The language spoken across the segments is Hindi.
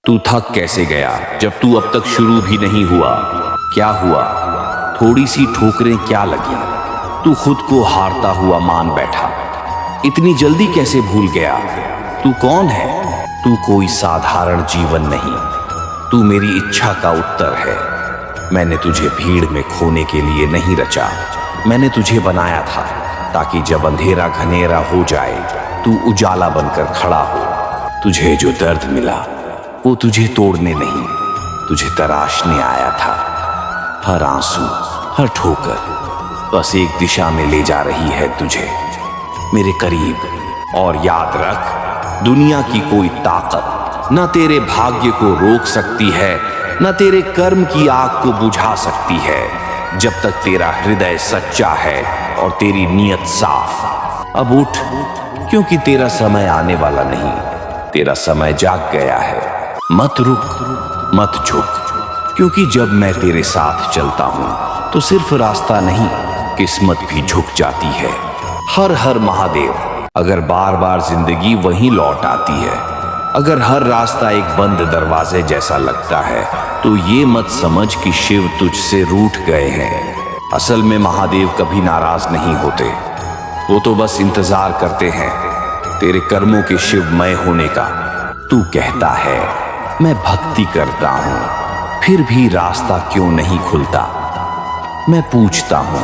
तू थक कैसे गया जब तू अब तक शुरू भी नहीं हुआ? क्या हुआ? थोड़ी सी ठोकरें क्या लगी? तू खुद को हारता हुआ मान बैठा। इतनी जल्दी कैसे भूल गया? तू कौन है? तू कोई साधारण जीवन नहीं, तू मेरी इच्छा का उत्तर है। मैंने तुझे भीड़ में खोने के लिए नहीं रचा, मैंने तुझे बनाया था ताकि जब अंधेरा घनेरा हो जाए तू उजाला बनकर खड़ा हो। तुझे जो दर्द मिला वो तुझे तोड़ने नहीं, तुझे तराशने आया था। हर आंसू, हर ठोकर बस एक दिशा में ले जा रही है तुझे मेरे करीब। और याद रख, दुनिया की कोई ताकत न तेरे भाग्य को रोक सकती है, न तेरे कर्म की आग को बुझा सकती है, जब तक तेरा हृदय सच्चा है और तेरी नीयत साफ। अब उठ, क्योंकि तेरा समय आने वाला नहीं, तेरा समय जाग गया है। मत रुक, मत झुक, क्योंकि जब मैं तेरे साथ चलता हूं तो सिर्फ रास्ता नहीं, किस्मत भी झुक जाती है। हर हर महादेव। अगर बार बार जिंदगी वहीं लौट आती है, अगर हर रास्ता एक बंद दरवाजे जैसा लगता है, तो ये मत समझ कि शिव तुझसे रूठ गए हैं। असल में महादेव कभी नाराज नहीं होते, वो तो बस इंतजार करते हैं तेरे कर्मों के शिवमय होने का। तू कहता है मैं भक्ति करता हूं, फिर भी रास्ता क्यों नहीं खुलता? मैं पूछता हूं,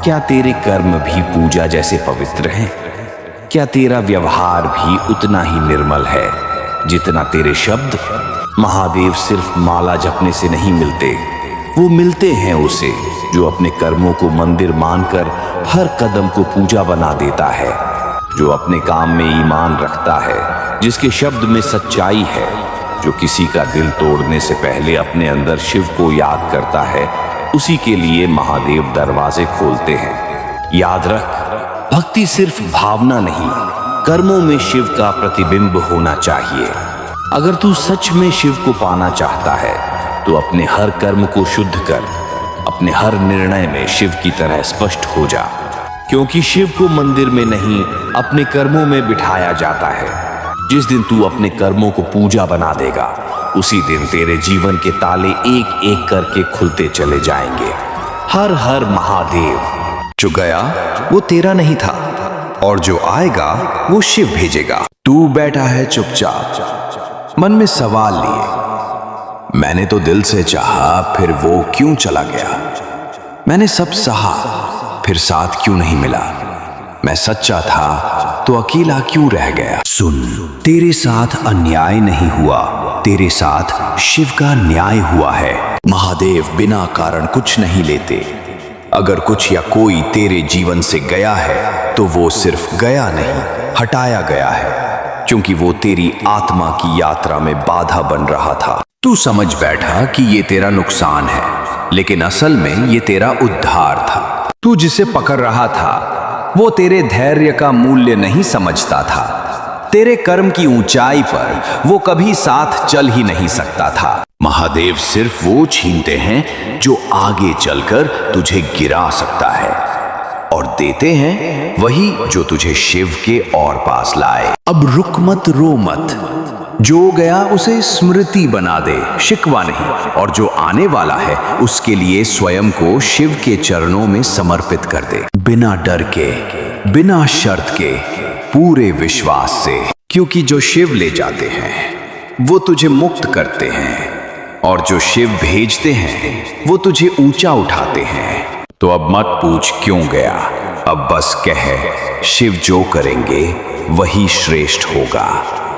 क्या तेरे कर्म भी पूजा जैसे पवित्र हैं? क्या तेरा व्यवहार भी उतना ही निर्मल है जितना तेरे शब्द? महादेव सिर्फ माला जपने से नहीं मिलते, वो मिलते हैं उसे जो अपने कर्मों को मंदिर मानकर हर कदम को पूजा बना देता है, जो अपने काम में ईमान रखता है, जिसके शब्द में सच्चाई है, जो किसी का दिल तोड़ने से पहले अपने अंदर शिव को याद करता है। उसी के लिए महादेव दरवाजे खोलते हैं। याद रख, भक्ति सिर्फ भावना नहीं, कर्मों में शिव का प्रतिबिंब होना चाहिए। अगर तू सच में शिव को पाना चाहता है तो अपने हर कर्म को शुद्ध कर, अपने हर निर्णय में शिव की तरह स्पष्ट हो जा, क्योंकि शिव को मंदिर में नहीं, अपने कर्मों में बिठाया जाता है। जिस दिन तू अपने कर्मों को पूजा बना देगा, उसी दिन तेरे जीवन के ताले एक एक करके खुलते चले जाएंगे। हर हर महादेव। जो गया वो तेरा नहीं था, और जो आएगा वो शिव भेजेगा। तू बैठा है चुपचाप, मन में सवाल लिए। मैंने तो दिल से चाहा, फिर वो क्यों चला गया? मैंने सब सहा, फिर साथ क्यों नहीं मिला? मैं सच्चा था तो अकेला क्यों रह गया? सुन, तेरे साथ अन्याय नहीं हुआ, तेरे साथ शिव का न्याय हुआ है। महादेव बिना कारण कुछ नहीं लेते। अगर कुछ या कोई तेरे जीवन से गया है तो वो सिर्फ गया नहीं, हटाया गया है, क्योंकि वो तेरी आत्मा की यात्रा में बाधा बन रहा था। तू समझ बैठा कि ये तेरा नुकसान है, लेकिन असल में ये तेरा उद्धार था। तू जिसे पकड़ रहा था वो तेरे धैर्य का मूल्य नहीं समझता था, तेरे कर्म की ऊंचाई पर वो कभी साथ चल ही नहीं सकता था। महादेव सिर्फ वो छीनते हैं जो आगे चलकर तुझे गिरा सकता है, और देते हैं वही जो तुझे शिव के और पास लाए। अब रुक मत, रो मत, जो गया उसे स्मृति बना दे, शिकवा नहीं। और जो आने वाला है उसके लिए स्वयं को शिव के चरणों में समर्पित कर दे, बिना डर के, बिना शर्त के, पूरे विश्वास से। क्योंकि जो शिव ले जाते हैं वो तुझे मुक्त करते हैं, और जो शिव भेजते हैं वो तुझे ऊंचा उठाते हैं। तो अब मत पूछ क्यों गया, अब बस कह, शिव जो करेंगे वही श्रेष्ठ होगा।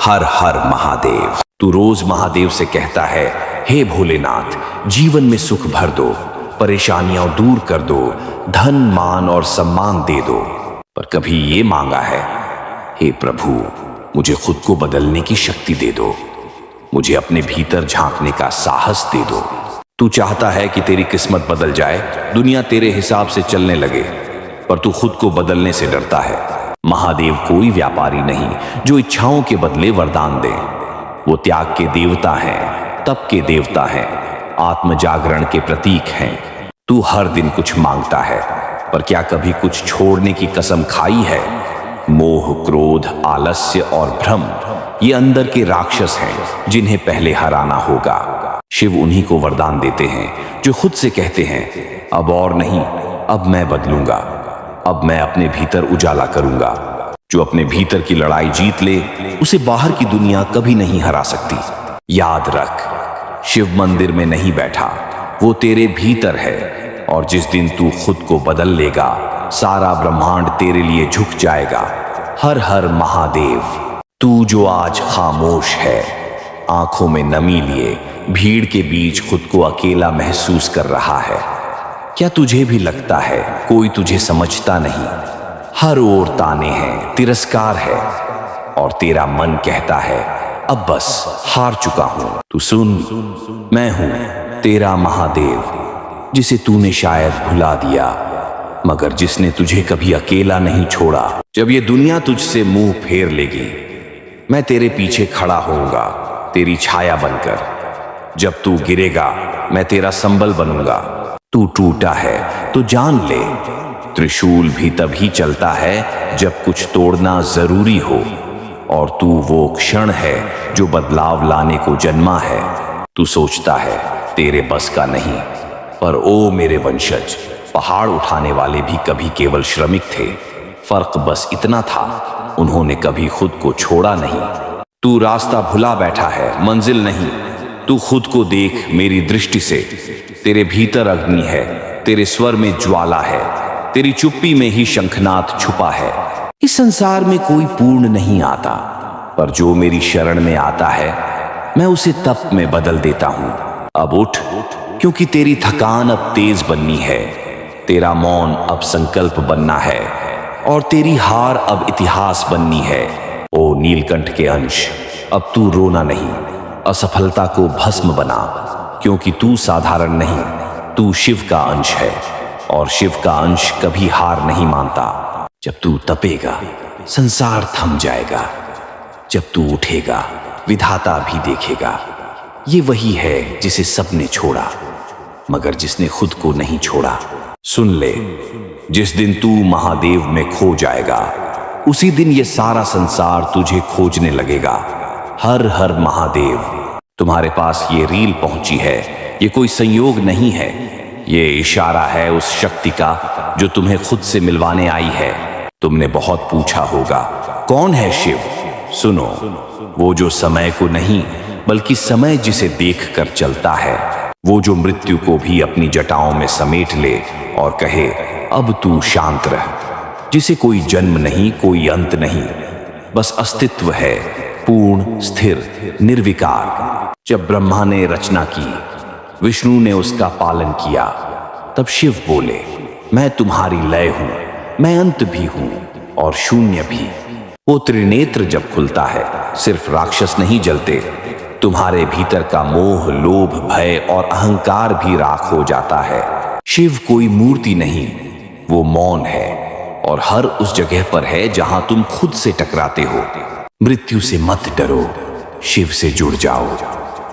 हर हर महादेव। तू रोज महादेव से कहता है, हे भोलेनाथ, जीवन में सुख भर दो, परेशानियां दूर कर दो, धन मान और सम्मान दे दो। पर कभी ये मांगा है, हे प्रभु, मुझे खुद को बदलने की शक्ति दे दो, मुझे अपने भीतर झांकने का साहस दे दो। तू चाहता है कि तेरी किस्मत बदल जाए, दुनिया तेरे हिसाब से चलने लगे, पर तू खुद को बदलने से डरता है। महादेव कोई व्यापारी नहीं जो इच्छाओं के बदले वरदान दे। वो त्याग के देवता हैं, तप के देवता हैं, आत्म जागरण के प्रतीक हैं। तू हर दिन कुछ मांगता है, पर क्या कभी कुछ छोड़ने की कसम खाई है? मोह, क्रोध, आलस्य और भ्रम, ये अंदर के राक्षस हैं जिन्हें पहले हराना होगा। शिव उन्हीं को वरदान देते हैं जो खुद से कहते हैं अब और नहीं, अब मैं बदलूंगा, अब मैं अपने भीतर उजाला करूंगा। जो अपने भीतर की लड़ाई जीत ले उसे बाहर की दुनिया कभी नहीं हरा सकती। याद रख, शिव मंदिर में नहीं बैठा, वो तेरे भीतर है। और जिस दिन तू खुद को बदल लेगा, सारा ब्रह्मांड तेरे लिए झुक जाएगा। हर हर महादेव। तू जो आज खामोश है, आंखों में नमी लिए भीड़ के बीच खुद को अकेला महसूस कर रहा है, क्या तुझे भी लगता है कोई तुझे समझता नहीं? हर ओर ताने हैं, तिरस्कार है, और तेरा मन कहता है अब बस हार चुका हूं। तू सुन, मैं हूं तेरा महादेव, जिसे तूने शायद भुला दिया, मगर जिसने तुझे कभी अकेला नहीं छोड़ा। जब ये दुनिया तुझसे मुंह फेर लेगी, मैं तेरे पीछे खड़ा होऊंगा, तेरी छाया बनकर। जब तू गिरेगा, मैं तेरा संबल बनूंगा। तू टूटा है तो जान ले, त्रिशूल भी तभी चलता है जब कुछ तोड़ना जरूरी हो। और तू वो क्षण है जो बदलाव लाने को जन्मा है। तू सोचता है तेरे बस का नहीं, पर ओ मेरे वंशज, पहाड़ उठाने वाले भी कभी केवल श्रमिक थे। फर्क बस इतना था, उन्होंने कभी खुद को छोड़ा नहीं। तू रास्ता भुला बैठा है, मंजिल नहीं। तू खुद को देख मेरी दृष्टि से। तेरे भीतर अग्नि है, तेरे स्वर में ज्वाला है, तेरी चुप्पी में ही शंखनाद छुपा है। इस संसार में कोई पूर्ण नहीं आता, पर जो मेरी शरण में आता है, मैं उसे तप में बदल देता हूं। अब उठ, क्योंकि तेरी थकान अब तेज बननी है, तेरा मौन अब संकल्प बनना है, और तेरी हार अब इतिहास बननी है। ओ नीलकंठ के अंश, अब तू रोना नहीं, असफलता को भस्म बना, क्योंकि तू साधारण नहीं, तू शिव का अंश है, और शिव का अंश कभी हार नहीं मानता। जब तू तपेगा, संसार थम जाएगा। जब तू उठेगा, विधाता भी देखेगा। ये वही है जिसे सबने छोड़ा, मगर जिसने खुद को नहीं छोड़ा। सुन ले, जिस दिन तू महादेव में खो जाएगा, उसी दिन ये सारा संसार तुझे खोजने लगेगा। हर हर महादेव। तुम्हारे पास ये रील पहुंची है, ये कोई संयोग नहीं है, ये इशारा है उस शक्ति का जो तुम्हें खुद से मिलवाने आई है। तुमने बहुत पूछा होगा, कौन है शिव? सुनो, वो जो समय को नहीं बल्कि समय जिसे देख कर चलता है, वो जो मृत्यु को भी अपनी जटाओं में समेट ले और कहे अब तू शांत रह, जिसे कोई जन्म नहीं, कोई अंत नहीं, बस अस्तित्व है, पूर्ण, स्थिर, निर्विकार। जब ब्रह्मा ने रचना की, विष्णु ने उसका पालन किया, तब शिव बोले मैं तुम्हारी लय हूं, मैं अंत भी हूं और शून्य भी। वो त्रिनेत्र जब खुलता है, सिर्फ राक्षस नहीं जलते, तुम्हारे भीतर का मोह, लोभ, भय और अहंकार भी राख हो जाता है। शिव कोई मूर्ति नहीं, वो मौन है, और हर उस जगह पर है जहां तुम खुद से टकराते हो। मृत्यु से मत डरो, शिव से जुड़ जाओ,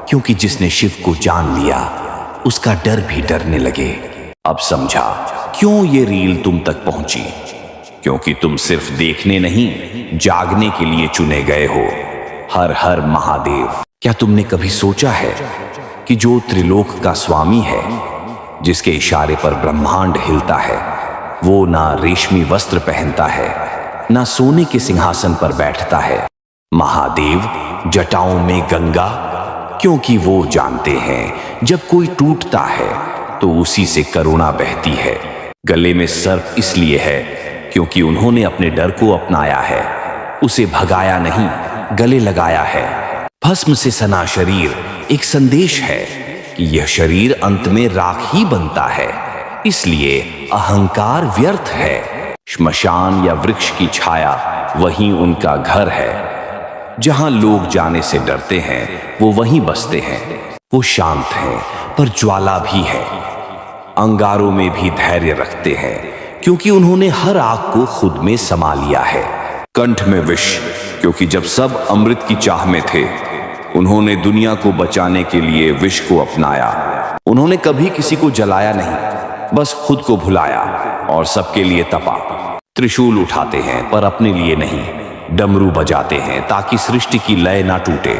क्योंकि जिसने शिव को जान लिया, उसका डर भी डरने लगे। अब समझा क्यों ये रील तुम तक पहुंची, क्योंकि तुम सिर्फ देखने नहीं, जागने के लिए चुने गए हो। हर हर महादेव। क्या तुमने कभी सोचा है कि जो त्रिलोक का स्वामी है, जिसके इशारे पर ब्रह्मांड हिलता है, वो ना रेशमी वस्त्र पहनता है, ना सोने के सिंहासन पर बैठता है। महादेव जटाओं में गंगा, क्योंकि वो जानते हैं जब कोई टूटता है तो उसी से करुणा बहती है। गले में सर्प इसलिए है क्योंकि उन्होंने अपने डर को अपनाया है, उसे भगाया नहीं, गले लगाया है। भस्म से सना शरीर एक संदेश है कि यह शरीर अंत में राख ही बनता है, इसलिए अहंकार व्यर्थ है। श्मशान या वृक्ष की छाया वहीं उनका घर है। जहां लोग जाने से डरते हैं, वो वहीं बसते हैं। वो शांत हैं, पर ज्वाला भी है। अंगारों में भी धैर्य रखते हैं, क्योंकि उन्होंने हर आग को खुद में समा लिया है। कंठ में विष, क्योंकि जब सब अमृत की चाह में थे, उन्होंने दुनिया को बचाने के लिए विष को अपनाया। उन्होंने कभी किसी को जलाया नहीं, बस खुद को भुलाया और सबके लिए तपा। त्रिशूल उठाते हैं, पर अपने लिए नहीं, डमरू बजाते हैं ताकि सृष्टि की लय ना टूटे।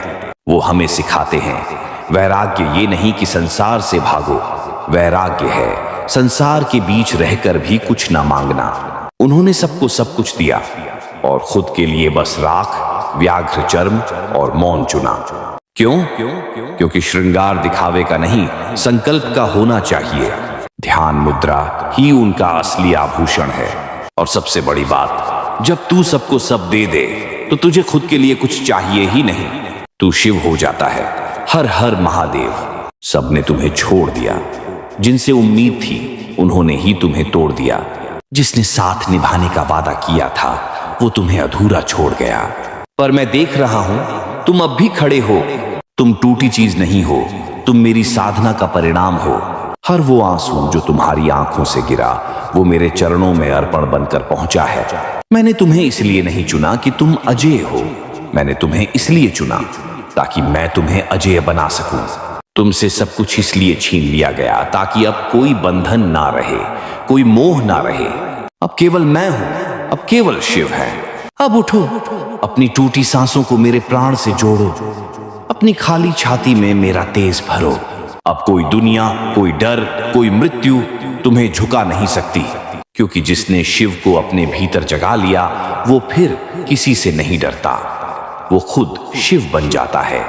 वो हमें सिखाते हैं वैराग्य ये नहीं कि संसार से भागो, वैराग्य है संसार के बीच रहकर भी कुछ ना मांगना। उन्होंने सबको सब कुछ दिया और खुद के लिए बस राख, व्याघ्र चर्म और मौन चुना। क्यों? क्योंकि श्रृंगार दिखावे का नहीं, संकल्प का होना चाहिए। ध्यान मुद्रा ही उनका असली आभूषण है। और सबसे बड़ी बात, जब तू सबको सब दे दे तो तुझे खुद के लिए कुछ चाहिए ही नहीं, तू शिव हो जाता है। हर हर महादेव। सबने तुम्हें छोड़ दिया, जिनसे उम्मीद थी उन्होंने ही तुम्हें तोड़ दिया। जिसने साथ निभाने का वादा किया था वो तुम्हें अधूरा छोड़ गया। पर मैं देख रहा हूं तुम अब भी खड़े हो। तुम टूटी चीज नहीं हो, तुम मेरी साधना का परिणाम हो। हर वो आंसू जो तुम्हारी आंखों से गिरा वो मेरे चरणों में अर्पण बनकर पहुंचा है। मैंने तुम्हें इसलिए नहीं चुना कि तुम अजेय हो, मैंने तुम्हें इसलिए चुना ताकि मैं तुम्हें अजेय बना सकूं। तुमसे सब कुछ इसलिए छीन लिया गया ताकि अब कोई बंधन ना रहे, कोई मोह ना रहे। अब केवल मैं हूं, अब केवल शिव है। अब उठो, अपनी टूटी सांसों को मेरे प्राण से जोड़ो, अपनी खाली छाती में मेरा तेज भरो। अब कोई दुनिया, कोई डर, कोई मृत्यु तुम्हें झुका नहीं सकती, क्योंकि जिसने शिव को अपने भीतर जगा लिया वो फिर किसी से नहीं डरता, वो खुद शिव बन जाता है।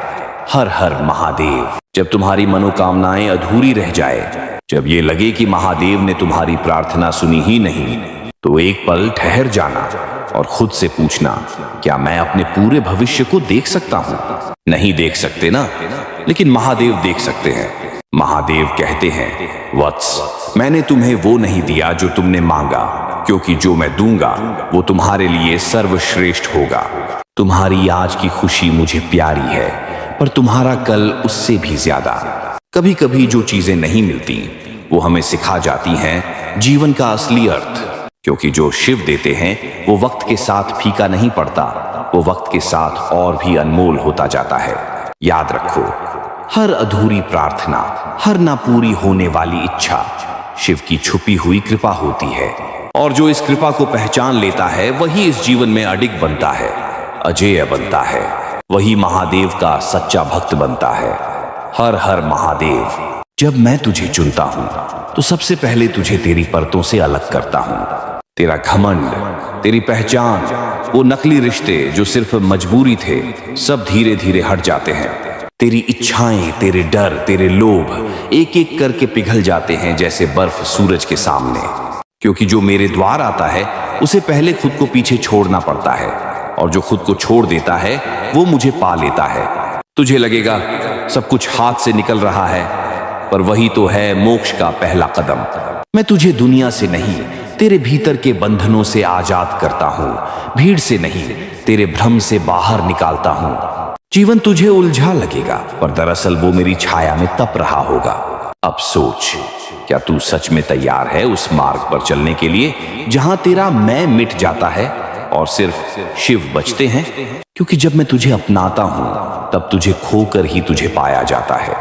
हर हर महादेव। जब तुम्हारी मनोकामनाएं अधूरी रह जाए, जब ये लगे कि महादेव ने तुम्हारी प्रार्थना सुनी ही नहीं, तो एक पल ठहर जाना और खुद से पूछना, क्या मैं अपने पूरे भविष्य को देख सकता हूं? नहीं देख सकते ना, लेकिन महादेव देख सकते हैं। महादेव कहते हैं, वत्स, मैंने तुम्हें वो नहीं दिया जो तुमने मांगा, क्योंकि जो मैं दूंगा वो तुम्हारे लिए सर्वश्रेष्ठ होगा। तुम्हारी आज की खुशी मुझे प्यारी है, पर तुम्हारा कल उससे भी ज्यादा। कभी कभी जो चीजें नहीं मिलती वो हमें सिखा जाती हैं जीवन का असली अर्थ, क्योंकि जो शिव देते हैं वो वक्त के साथ फीका नहीं पड़ता, वो वक्त के साथ और भी अनमोल होता जाता है। याद रखो, हर अधूरी प्रार्थना, हर ना पूरी होने वाली इच्छा शिव की छुपी हुई कृपा होती है। और जो इस कृपा को पहचान लेता है वही इस जीवन में अडिग बनता है, अजेय बनता है, वही महादेव का सच्चा भक्त बनता है। हर हर महादेव। जब मैं तुझे चुनता हूं तो सबसे पहले तुझे तेरी परतों से अलग करता हूं। तेरा घमंड, तेरी पहचान, वो नकली रिश्ते जो सिर्फ मजबूरी थे, सब धीरे धीरे हट जाते हैं। तेरी इच्छाएं, तेरे डर, तेरे लोभ एक एक करके पिघल जाते हैं जैसे बर्फ सूरज के सामने। क्योंकि जो मेरे द्वार आता है उसे पहले खुद को पीछे छोड़ना पड़ता है, और जो खुद को छोड़ देता है वो मुझे पा लेता है। तुझे लगेगा सब कुछ हाथ से निकल रहा है, पर वही तो है मोक्ष का पहला कदम। मैं तुझे दुनिया से नहीं, तेरे भीतर के बंधनों से आजाद करता हूं, भीड़ से नहीं, तेरे भ्रम से बाहर निकालता हूं। जीवन तुझे उलझा लगेगा, पर दरअसल वो मेरी छाया में तप रहा होगा। अब सोच, क्या तू सच में तैयार है उस मार्ग पर चलने के लिए जहां तेरा मैं मिट जाता है और सिर्फ शिव बचते हैं? क्योंकि जब मैं तुझे अपनाता हूं तब तुझे खोकर ही तुझे पाया जाता है,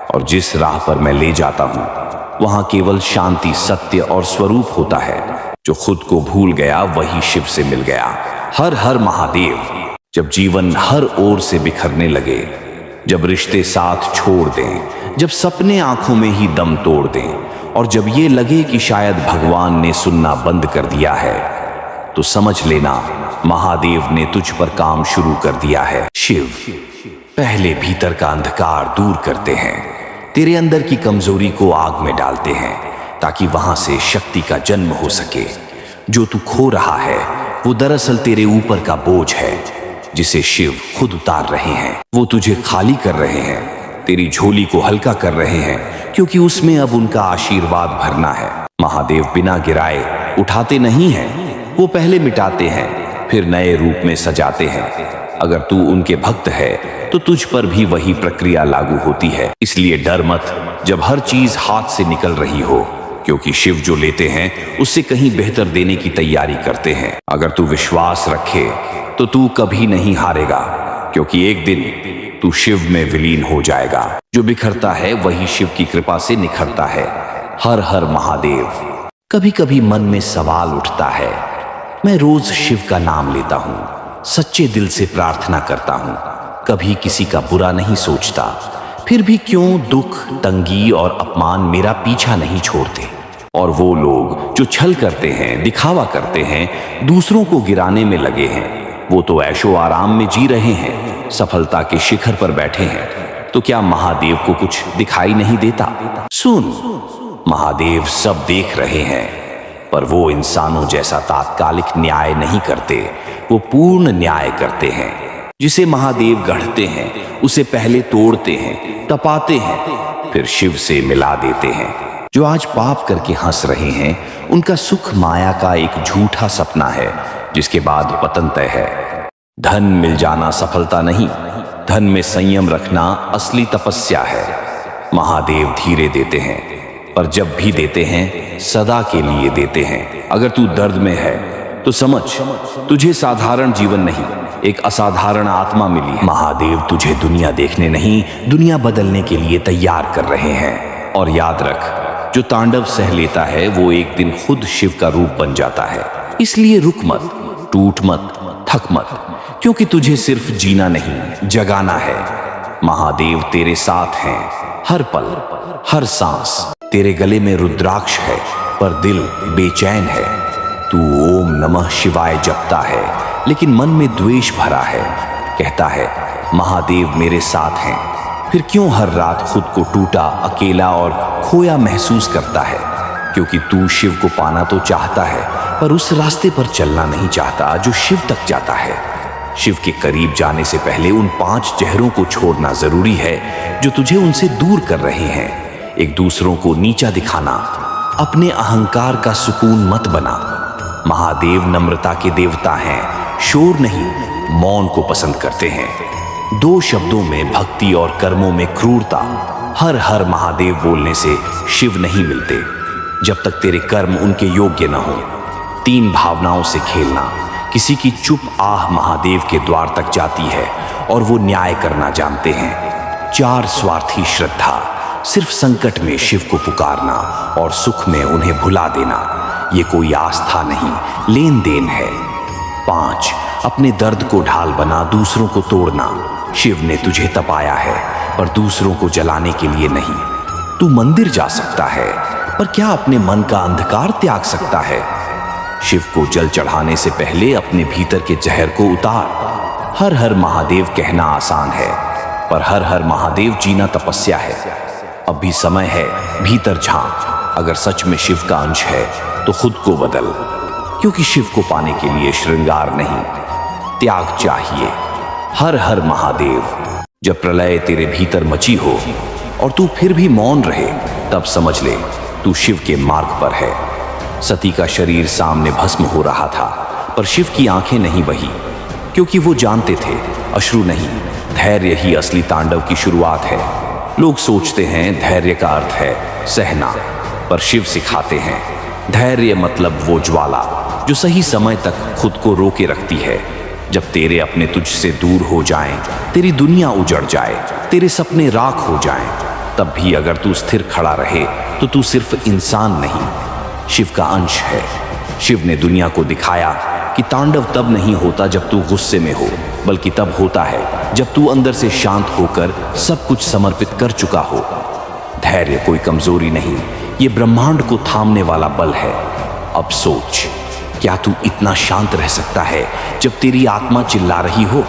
और जिस राह पर मैं ले जाता हूं वहां केवल शांति, सत्य और स्वरूप होता है। जो खुद को भूल गया वही शिव से मिल गया। हर हर महादेव। जब जीवन हर ओर से बिखरने लगे, जब रिश्ते साथ छोड़ दें, जब सपने आंखों में ही दम तोड़ दें, और जब ये लगे कि शायद भगवान ने सुनना बंद कर दिया है, तो समझ लेना महादेव ने तुझ पर काम शुरू कर दिया है। शिव पहले भीतर का अंधकार दूर करते हैं, तेरे अंदर की कमजोरी को आग में डालते हैं, ताकि वहां से शक्ति का जन्म हो सके। जो तू खो रहा है वो दरअसल तेरे ऊपर का बोझ है, जिसे शिव खुद उतार रहे हैं। वो तुझे खाली कर रहे हैं, तेरी झोली को हल्का कर रहे हैं, क्योंकि उसमें अब उनका आशीर्वाद भरना है। महादेव बिना गिराए उठाते नहीं हैं, वो पहले मिटाते हैं, फिर नए रूप में सजाते हैं। अगर तू उनके भक्त है तो तुझ पर भी वही प्रक्रिया लागू होती है। इसलिए डर मत जब हर चीज हाथ से निकल रही हो, क्योंकि शिव जो लेते हैं उससे कहीं बेहतर देने की तैयारी करते हैं। अगर तू विश्वास रखे तो तू कभी नहीं हारेगा, क्योंकि एक दिन तू शिव में विलीन हो जाएगा। जो बिखरता है वही शिव की कृपा से निखरता है। हर हर महादेव। कभी कभी मन में सवाल उठता है, मैं रोज शिव का नाम लेता हूँ, सच्चे दिल से प्रार्थना करता हूँ, कभी किसी का बुरा नहीं सोचता। फिर भी क्यों दुख, तंगी और अपमान मेरा पीछा नहीं छोड़ते। और वो लोग जो छल करते हैं, दिखावा करते हैं, दूसरों को गिराने में लगे हैं, वो तो ऐशो आराम में जी रहे हैं, सफलता के शिखर पर बैठे हैं। तो क्या महादेव को कुछ दिखाई नहीं देता? सुन, महादेव सब देख रहे हैं, पर वो इंसानों जैसा तात्कालिक न्याय नहीं करते, वो पूर्ण न्याय करते हैं। जिसे महादेव गढ़ते हैं उसे पहले तोड़ते हैं, तपाते हैं, फिर शिव से मिला देते हैं। जो आज पाप करके हंस रहे हैं, उनका सुख माया का एक झूठा सपना है, जिसके बाद पतन तय है। धन मिल जाना सफलता नहीं, धन में संयम रखना असली तपस्या है। महादेव धीरे देते हैं, पर जब भी देते हैं सदा के लिए देते हैं। अगर तू दर्द में है तो समझ, तुझे साधारण जीवन नहीं, एक असाधारण आत्मा मिली है। महादेव तुझे दुनिया देखने नहीं, दुनिया बदलने के लिए तैयार कर रहे हैं। और याद रख, जो तांडव सह लेता है वो एक दिन खुद शिव का रूप बन जाता है। इसलिए रुक मत, टूट मत, थक मत, क्योंकि तुझे सिर्फ जीना नहीं, जगाना है। महादेव तेरे साथ हैं, हर पल, हर सांस। तेरे गले में रुद्राक्ष है, पर दिल बेचैन है। तू ओम नमः शिवाय जपता है, लेकिन मन में द्वेष भरा है। कहता है महादेव मेरे साथ हैं, फिर क्यों हर रात खुद को टूटा, अकेला और खोया महसूस करता है? क्योंकि तू शिव को पाना तो चाहता है, पर उस रास्ते पर चलना नहीं चाहता जो शिव तक जाता है। शिव के करीब जाने से पहले उन 5 जहरों को छोड़ना जरूरी है जो तुझे उनसे दूर कर रहे हैं। एक दूसरों को नीचा दिखाना, अपने अहंकार का सुकून मत बना। महादेव नम्रता के देवता हैं, शोर नहीं, मौन को पसंद करते हैं। 2 शब्दों में भक्ति और कर्मों में क्रूरता। हर हर महादेव बोलने से शिव नहीं मिलते जब तक तेरे कर्म उनके योग्य न हो। 3 भावनाओं से खेलना। किसी की चुप आह महादेव के द्वार तक जाती है और वो न्याय करना जानते हैं। 4 स्वार्थी श्रद्धा। सिर्फ संकट में शिव को पुकारना और सुख में उन्हें भुला देना। ये कोई आस्था नहीं, लेन देन है। 5 अपने दर्द को ढाल बना दूसरों को तोड़ना। शिव ने तुझे तपाया है, पर दूसरों को जलाने के लिए नहीं। तू मंदिर जा सकता है, पर क्या अपने मन का अंधकार त्याग सकता है? शिव को जल चढ़ाने से पहले अपने भीतर के जहर को उतार। हर हर महादेव कहना आसान है, पर हर हर महादेव जीना तपस्या है। अब भी समय है, भीतर झांक। अगर सच में शिव का अंश है तो खुद को बदल, क्योंकि शिव को पाने के लिए श्रृंगार नहीं, त्याग चाहिए। हर हर महादेव। जब प्रलय तेरे भीतर मची हो और तू फिर भी मौन रहे, तब समझ ले तू शिव के मार्ग पर है। सती का शरीर सामने भस्म हो रहा था, पर शिव की आंखें नहीं बही, क्योंकि वो जानते थे अश्रु नहीं, धैर्य ही असली तांडव की शुरुआत है। लोग सोचते हैं धैर्य का अर्थ है सहना, पर शिव सिखाते हैं धैर्य मतलब वो ज्वाला जो सही समय तक खुद को रोके रखती है। जब तेरे अपने तुझसे दूर हो जाएं, तेरी दुनिया उजड़ जाए, तेरे सपने राख हो जाएं, तब भी अगर तू स्थिर खड़ा रहे तो तू सिर्फ इंसान नहीं, शिव का अंश है। शिव ने दुनिया को दिखाया कि तांडव तब नहीं होता जब तू गुस्से में हो, बल्कि तब होता है जब तू अंदर से शांत होकर सब कुछ समर्पित कर चुका हो। धैर्य कोई कमजोरी नहीं, ये ब्रह्मांड को थामने वाला बल है। अब सोच, क्या तू इतना शांत रह सकता है जब तेरी आत्मा चिल्ला रही हो?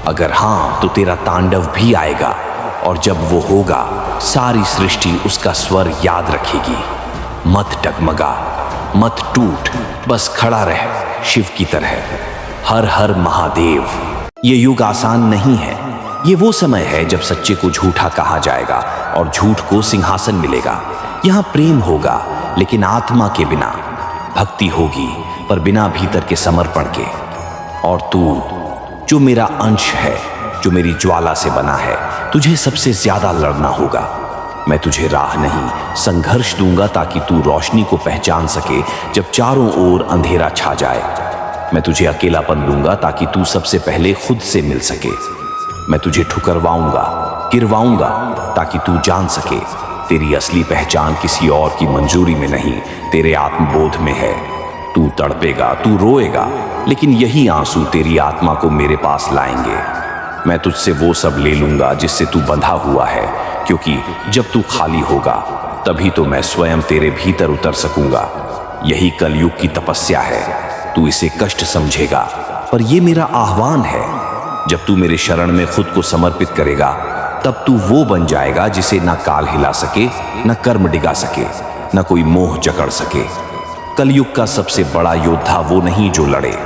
अगर हाँ, तो तेरा तांडव भी आएगा, और जब वो होगा सारी सृष्टि उसका स्वर याद रखेगी। मत डगमगा, मत टूट, बस खड़ा रह शिव की तरह। हर हर महादेव। ये युग आसान नहीं है। ये वो समय है जब सच्चे को झूठा कहा जाएगा और झूठ को सिंहासन मिलेगा। यहाँ प्रेम होगा, लेकिन आत्मा के बिना। भक्ति होगी, पर बिना भीतर के समर्पण के। और तू जो मेरा अंश है, जो मेरी ज्वाला से बना है, तुझे सबसे ज्यादा लड़ना होगा। मैं तुझे राह नहीं, संघर्ष दूंगा ताकि तू रोशनी को पहचान सके जब चारों ओर अंधेरा छा जाए। मैं तुझे अकेलापन दूंगा ताकि तू सबसे पहले खुद से मिल सके। मैं तुझे ठुकरवाऊंगा, गिरवाऊंगा, ताकि तू जान सके तेरी असली पहचान किसी और की मंजूरी में नहीं, तेरे आत्मबोध में है। तू तड़पेगा, तू रोएगा, लेकिन यही आंसू तेरी आत्मा को मेरे पास लाएंगे। मैं तुझसे वो सब ले लूंगा जिससे तू बंधा हुआ है, क्योंकि जब तू खाली होगा तभी तो मैं स्वयं तेरे भीतर उतर सकूंगा। यही कलयुग की तपस्या है। तू इसे कष्ट समझेगा, पर यह मेरा आह्वान है। जब तू मेरे शरण में खुद को समर्पित करेगा, तब तू वो बन जाएगा जिसे ना काल हिला सके, ना कर्म डिगा सके, ना कोई मोह जकड़ सके। कलयुग का सबसे बड़ा योद्धा वो नहीं जो लड़े,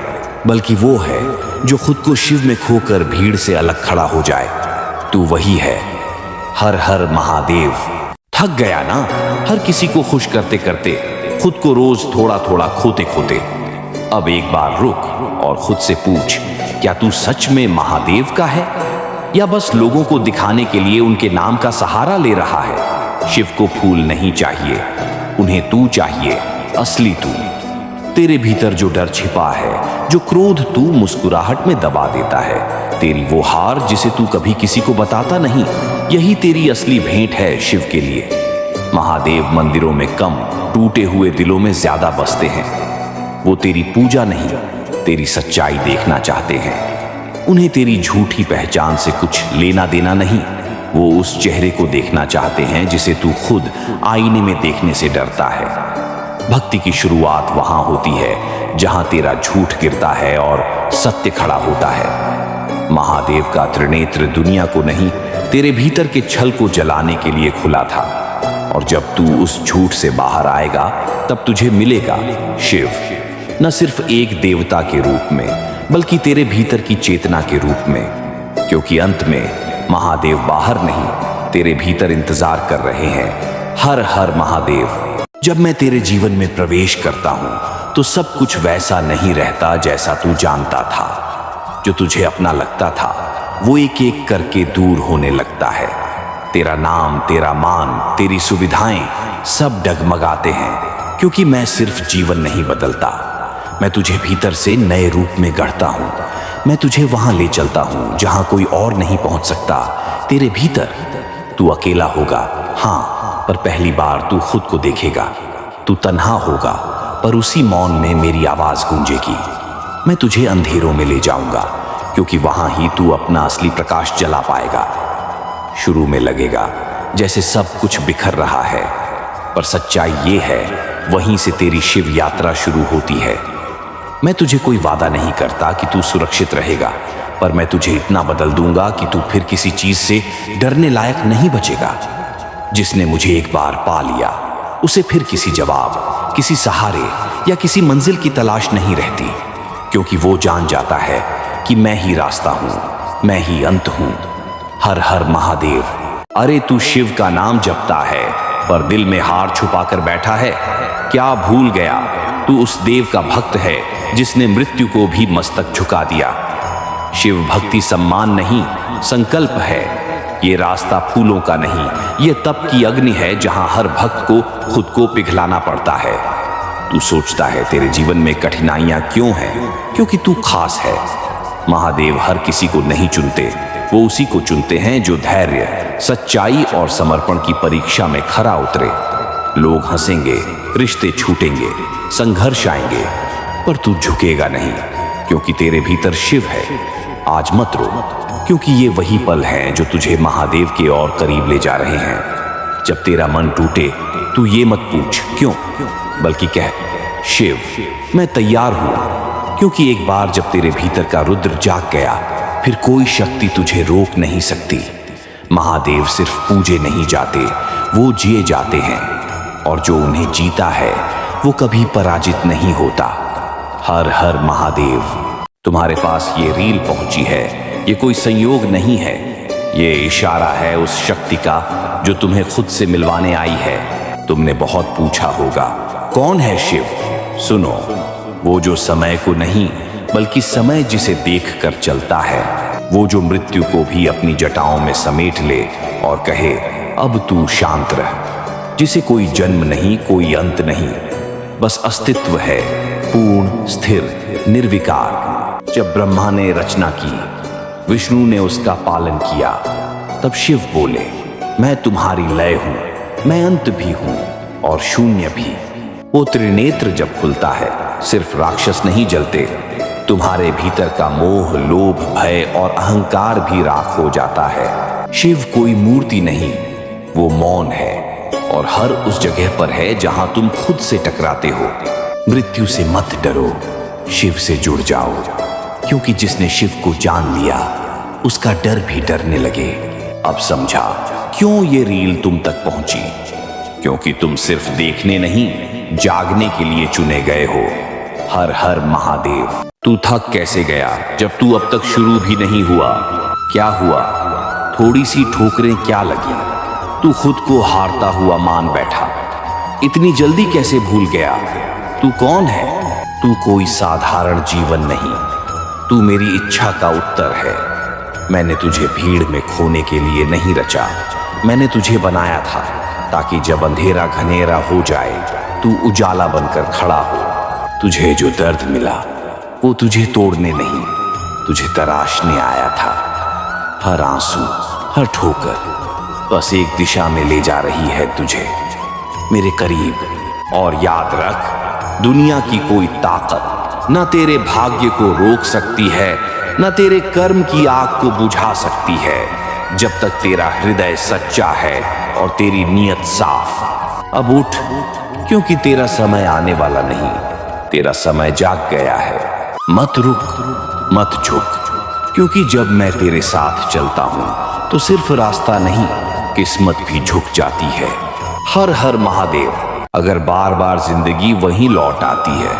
बल्कि वो है जो खुद को शिव में खोकर भीड़ से अलग खड़ा हो जाए। तू वही है। हर हर महादेव। थक गया ना हर किसी को खुश करते करते, खुद को रोज थोड़ा थोड़ा खोते खोते? अब एक बार रुक और खुद से पूछ, क्या तू सच में महादेव का है, या बस लोगों को दिखाने के लिए उनके नाम का सहारा ले रहा है? शिव को फूल नहीं चाहिए, उन्हें तू चाहिए, असली तू। तेरे भीतर जो डर छिपा है, जो क्रोध तू मुस्कुराहट में दबा देता है, तेरी वो हार जिसे तू कभी किसी को बताता नहीं, यही तेरी असली भेंट है शिव के लिए। महादेव मंदिरों में कम, टूटे हुए दिलों में ज्यादा बसते हैं। वो तेरी पूजा नहीं, तेरी सच्चाई देखना चाहते हैं। उन्हें तेरी झूठी पहचान से कुछ लेना देना नहीं, वो उस चेहरे को देखना चाहते हैं जिसे तू खुद आईने में देखने से डरता है। भक्ति की शुरुआत वहां होती है जहां तेरा झूठ गिरता है और सत्य खड़ा होता है। महादेव का त्रिनेत्र दुनिया को नहीं, तेरे भीतर के छल को जलाने के लिए खुला था। और जब तू उस झूठ से बाहर आएगा, तब तुझे मिलेगा शिव, न सिर्फ एक देवता के रूप में, बल्कि तेरे भीतर की चेतना के रूप में। क्योंकि अंत में महादेव बाहर नहीं, तेरे भीतर इंतजार कर रहे हैं। हर हर महादेव। जब मैं तेरे जीवन में प्रवेश करता हूं, तो सब कुछ वैसा नहीं रहता जैसा तू जानता था। जो तुझे अपना लगता था, वो एक एक करके दूर होने लगता है। तेरा नाम, तेरा मान, तेरी सुविधाएं सब डगमगाते हैं, क्योंकि मैं सिर्फ जीवन नहीं बदलता, मैं तुझे भीतर से नए रूप में गढ़ता हूं। मैं तुझे वहां ले चलता हूं जहां कोई और नहीं पहुंच सकता। तेरे भीतर तू अकेला होगा, हाँ, पर पहली बार तू खुद को देखेगा। तू तन्हा होगा, पर उसी मौन में मेरी आवाज गूंजेगी। मैं तुझे अंधेरों में ले जाऊंगा, क्योंकि वहां ही तू अपना असली प्रकाश जला पाएगा। शुरू में लगेगा जैसे सब कुछ बिखर रहा है, पर सच्चाई ये है, वहीं से तेरी शिव यात्रा शुरू होती है। मैं तुझे कोई वादा नहीं करता कि तू सुरक्षित रहेगा, पर मैं तुझे इतना बदल दूंगा कि तू फिर किसी चीज से डरने लायक नहीं बचेगा। जिसने मुझे एक बार पा लिया, उसे फिर किसी जवाब, किसी सहारे या किसी मंजिल की तलाश नहीं रहती, क्योंकि वो जान जाता है कि मैं ही रास्ता हूं, मैं ही अंत हूं। हर हर महादेव। अरे तू शिव का नाम जपता है, पर दिल में हार छुपाकर बैठा है। क्या भूल गया तू उस देव का भक्त है जिसने मृत्यु को भी मस्तक झुका दिया। शिव भक्ति सम्मान नहीं, संकल्प है। ये रास्ता फूलों का नहीं, ये तप की अग्नि है जहां हर भक्त को खुद को पिघलाना पड़ता है। तू सोचता है तेरे जीवन में कठिनाइयां क्यों हैं? क्योंकि तू खास है। महादेव हर किसी को नहीं चुनते, वो उसी को चुनते हैं जो धैर्य, सच्चाई और समर्पण की परीक्षा में खरा उतरे। लोग हंसेंगे, रिश्ते छूटेंगे, संघर्ष आएंगे, पर तू झुकेगा नहीं, क्योंकि तेरे भीतर शिव है। आज मत रो, क्योंकि ये वही पल हैं जो तुझे महादेव के और करीब ले जा रहे हैं। जब तेरा मन टूटे, तू ये मत पूछ क्यों, बल्कि कह, शिव मैं तैयार हूं। क्योंकि एक बार जब तेरे भीतर का रुद्र जाग गया, फिर कोई शक्ति तुझे रोक नहीं सकती। महादेव सिर्फ पूजे नहीं जाते, वो जिए जाते हैं, और जो उन्हें जीता है वो कभी पराजित नहीं होता। हर हर महादेव। तुम्हारे पास ये रील पहुंची है, ये कोई संयोग नहीं है, ये इशारा है उस शक्ति का जो तुम्हें खुद से मिलवाने आई है। तुमने बहुत पूछा होगा, कौन है शिव? सुनो, वो जो समय को नहीं, बल्कि समय जिसे देख कर चलता है, वो जो मृत्यु को भी अपनी जटाओं में समेट ले और कहे, अब तू शांत रह। जिसे कोई जन्म नहीं, कोई अंत नहीं, बस अस्तित्व है, पूर्ण, स्थिर, निर्विकार। जब ब्रह्मा ने रचना की, विष्णु ने उसका पालन किया, तब शिव बोले, मैं तुम्हारी लय हूं, मैं अंत भी हूं और शून्य भी। वो त्रिनेत्र जब खुलता है सिर्फ राक्षस नहीं जलते, तुम्हारे भीतर का मोह, लोभ, भय और अहंकार भी राख हो जाता है। शिव कोई मूर्ति नहीं, वो मौन है और हर उस जगह पर है जहां तुम खुद से टकराते हो। मृत्यु से मत डरो, शिव से जुड़ जाओ, क्योंकि जिसने शिव को जान लिया उसका डर भी डरने लगे। अब समझा क्यों ये रील तुम तक पहुंची, क्योंकि तुम सिर्फ देखने नहीं, जागने के लिए चुने गए हो। हर हर महादेव। तू थक कैसे गया जब तू अब तक शुरू भी नहीं हुआ? क्या हुआ? थोड़ी सी ठोकरें क्या लगी? तू खुद को हारता हुआ मान बैठा। इतनी जल्दी कैसे भूल गया? तू कौन है? तू कोई साधारण जीवन नहीं, तू मेरी इच्छा का उत्तर है। मैंने तुझे भीड़ में खोने के लिए नहीं रचा, मैंने तुझे बनाया था ताकि जब अंधेरा घनेरा हो जाए तू उजाला बनकर खड़ा हो। तुझे जो दर्द मिला वो तुझे तोड़ने नहीं, तुझे तराशने आया था। हर आंसू, हर ठोकर बस एक दिशा में ले जा रही है तुझे मेरे करीब। और याद रख, दुनिया की कोई ताकत न तेरे भाग्य को रोक सकती है, न तेरे कर्म की आग को बुझा सकती है, जब तक तेरा हृदय सच्चा है और तेरी नीयत साफ। अब उठ, क्योंकि तेरा समय आने वाला नहीं, तेरा समय जाग गया है। मत रुक, मत झुक, क्योंकि जब मैं तेरे साथ चलता हूं तो सिर्फ रास्ता नहीं, किस्मत भी झुक जाती है। हर हर महादेव। अगर बार बार जिंदगी वहीं लौट आती है,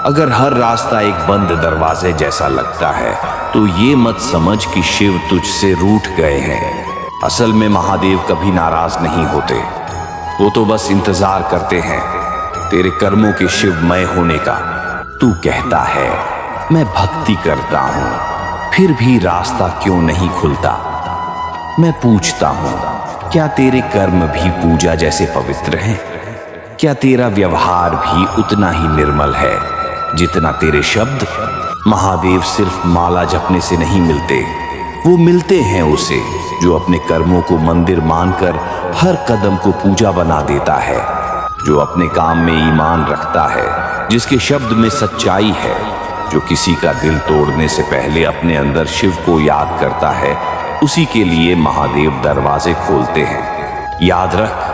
अगर हर रास्ता एक बंद दरवाजे जैसा लगता है, तो ये मत समझ कि शिव तुझसे रूठ गए हैं। असल में महादेव कभी नाराज नहीं होते, वो तो बस इंतजार करते हैं तेरे कर्मों के शिवमय होने का। तू कहता है मैं भक्ति करता हूं, फिर भी रास्ता क्यों नहीं खुलता? मैं पूछता हूं, क्या तेरे कर्म भी पूजा जैसे पवित्र हैं? क्या तेरा व्यवहार भी उतना ही निर्मल है जितना तेरे शब्द? महादेव सिर्फ माला जपने से नहीं मिलते, वो मिलते हैं उसे जो अपने कर्मों को मंदिर मानकर हर कदम को पूजा बना देता है, जो अपने काम में ईमान रखता है, जिसके शब्द में सच्चाई है, जो किसी का दिल तोड़ने से पहले अपने अंदर शिव को याद करता है। उसी के लिए महादेव दरवाजे खोलते हैं। याद रख,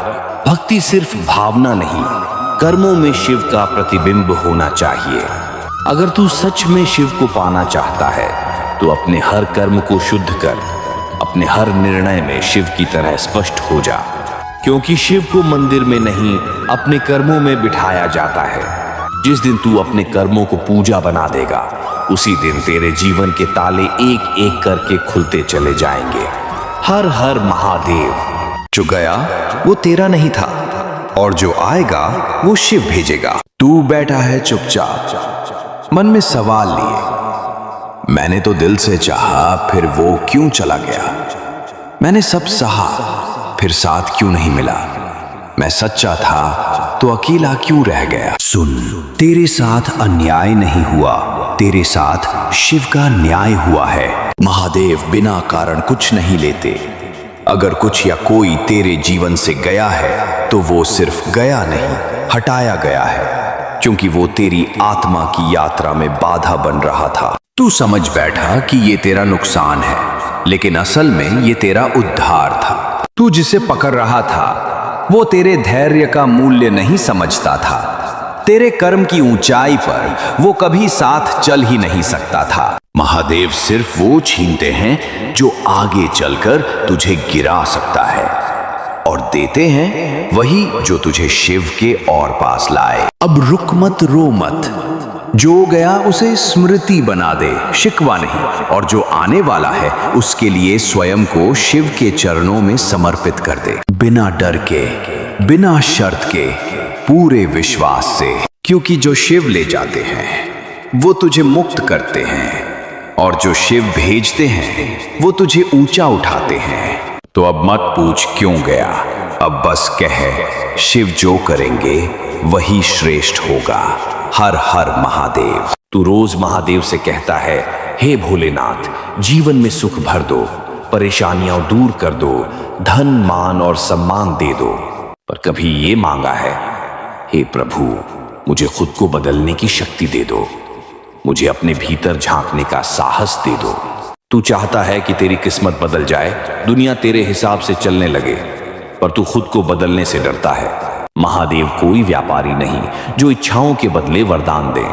भक्ति सिर्फ भावना नहीं, कर्मों में शिव का प्रतिबिंब होना चाहिए। अगर तू सच में शिव को पाना चाहता है तो अपने हर कर्म को शुद्ध कर, अपने हर निर्णय में शिव की तरह स्पष्ट हो जा, क्योंकि शिव को मंदिर में नहीं, अपने कर्मों में बिठाया जाता है। जिस दिन तू अपने कर्मों को पूजा बना देगा, उसी दिन तेरे जीवन के ताले एक एक करके खुलते चले जाएंगे। हर हर महादेव। जो गया वो तेरा नहीं था, और जो आएगा वो शिव भेजेगा। तू बैठा है चुपचाप, मन में सवाल लिए। मैंने तो दिल से चाहा, फिर वो क्यों चला गया? मैंने सब सहा, फिर साथ क्यों नहीं मिला? मैं सच्चा था तो अकेला क्यों रह गया? सुन, तेरे साथ अन्याय नहीं हुआ, तेरे साथ शिव का न्याय हुआ है। महादेव बिना कारण कुछ नहीं लेते। अगर कुछ या कोई तेरे जीवन से गया है तो वो सिर्फ गया नहीं, हटाया गया है, क्योंकि वो तेरी आत्मा की यात्रा में बाधा बन रहा था। तू समझ बैठा कि ये तेरा नुकसान है, लेकिन असल में ये तेरा उद्धार था। तू जिसे पकड़ रहा था वो तेरे धैर्य का मूल्य नहीं समझता था। तेरे कर्म की ऊंचाई पर वो कभी साथ चल ही नहीं सकता था। महादेव सिर्फ वो छीनते हैं जो आगे चलकर तुझे गिरा सकता है, और देते हैं वही जो तुझे शिव के और पास लाए। अब रुक मत, रो मत। जो गया उसे स्मृति बना दे, शिकवा नहीं। और जो आने वाला है उसके लिए स्वयं को शिव के चरणों में समर्पित कर दे, बिना डर के, बिना शर्त के, पूरे विश्वास से। क्योंकि जो शिव ले जाते हैं वो तुझे मुक्त करते हैं, और जो शिव भेजते हैं वो तुझे ऊंचा उठाते हैं। तो अब मत पूछ क्यों गया, अब बस कह, शिव जो करेंगे वही श्रेष्ठ होगा। हर हर महादेव। तू रोज महादेव से कहता है, हे भोलेनाथ, जीवन में सुख भर दो, परेशानियां दूर कर दो, धन मान और सम्मान दे दो। पर कभी ये मांगा है, हे प्रभु, मुझे खुद को बदलने की शक्ति दे दो, मुझे अपने भीतर झांकने का साहस दे दो। तू चाहता है कि तेरी किस्मत बदल जाए, दुनिया तेरे हिसाब से चलने लगे, पर तू खुद को बदलने से डरता है। महादेव कोई व्यापारी नहीं जो इच्छाओं के बदले वरदान दे।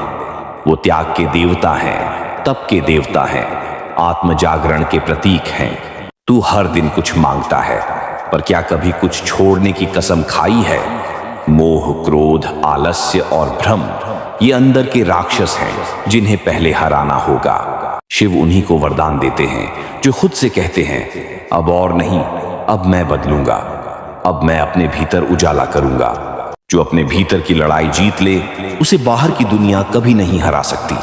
वो त्याग के देवता हैं, तप के देवता हैं, आत्म जागरण के प्रतीक हैं। तू हर दिन कुछ मांगता है, पर क्या कभी कुछ छोड़ने की कसम खाई है? मोह, क्रोध, आलस्य और भ्रम ये अंदर के राक्षस हैं जिन्हें पहले हराना होगा। शिव उन्हीं को वरदान देते हैं जो खुद से कहते हैं, अब और नहीं, अब मैं बदलूंगा, अब मैं अपने भीतर उजाला करूंगा। जो अपने भीतर की लड़ाई जीत ले, उसे बाहर की दुनिया कभी नहीं हरा सकती।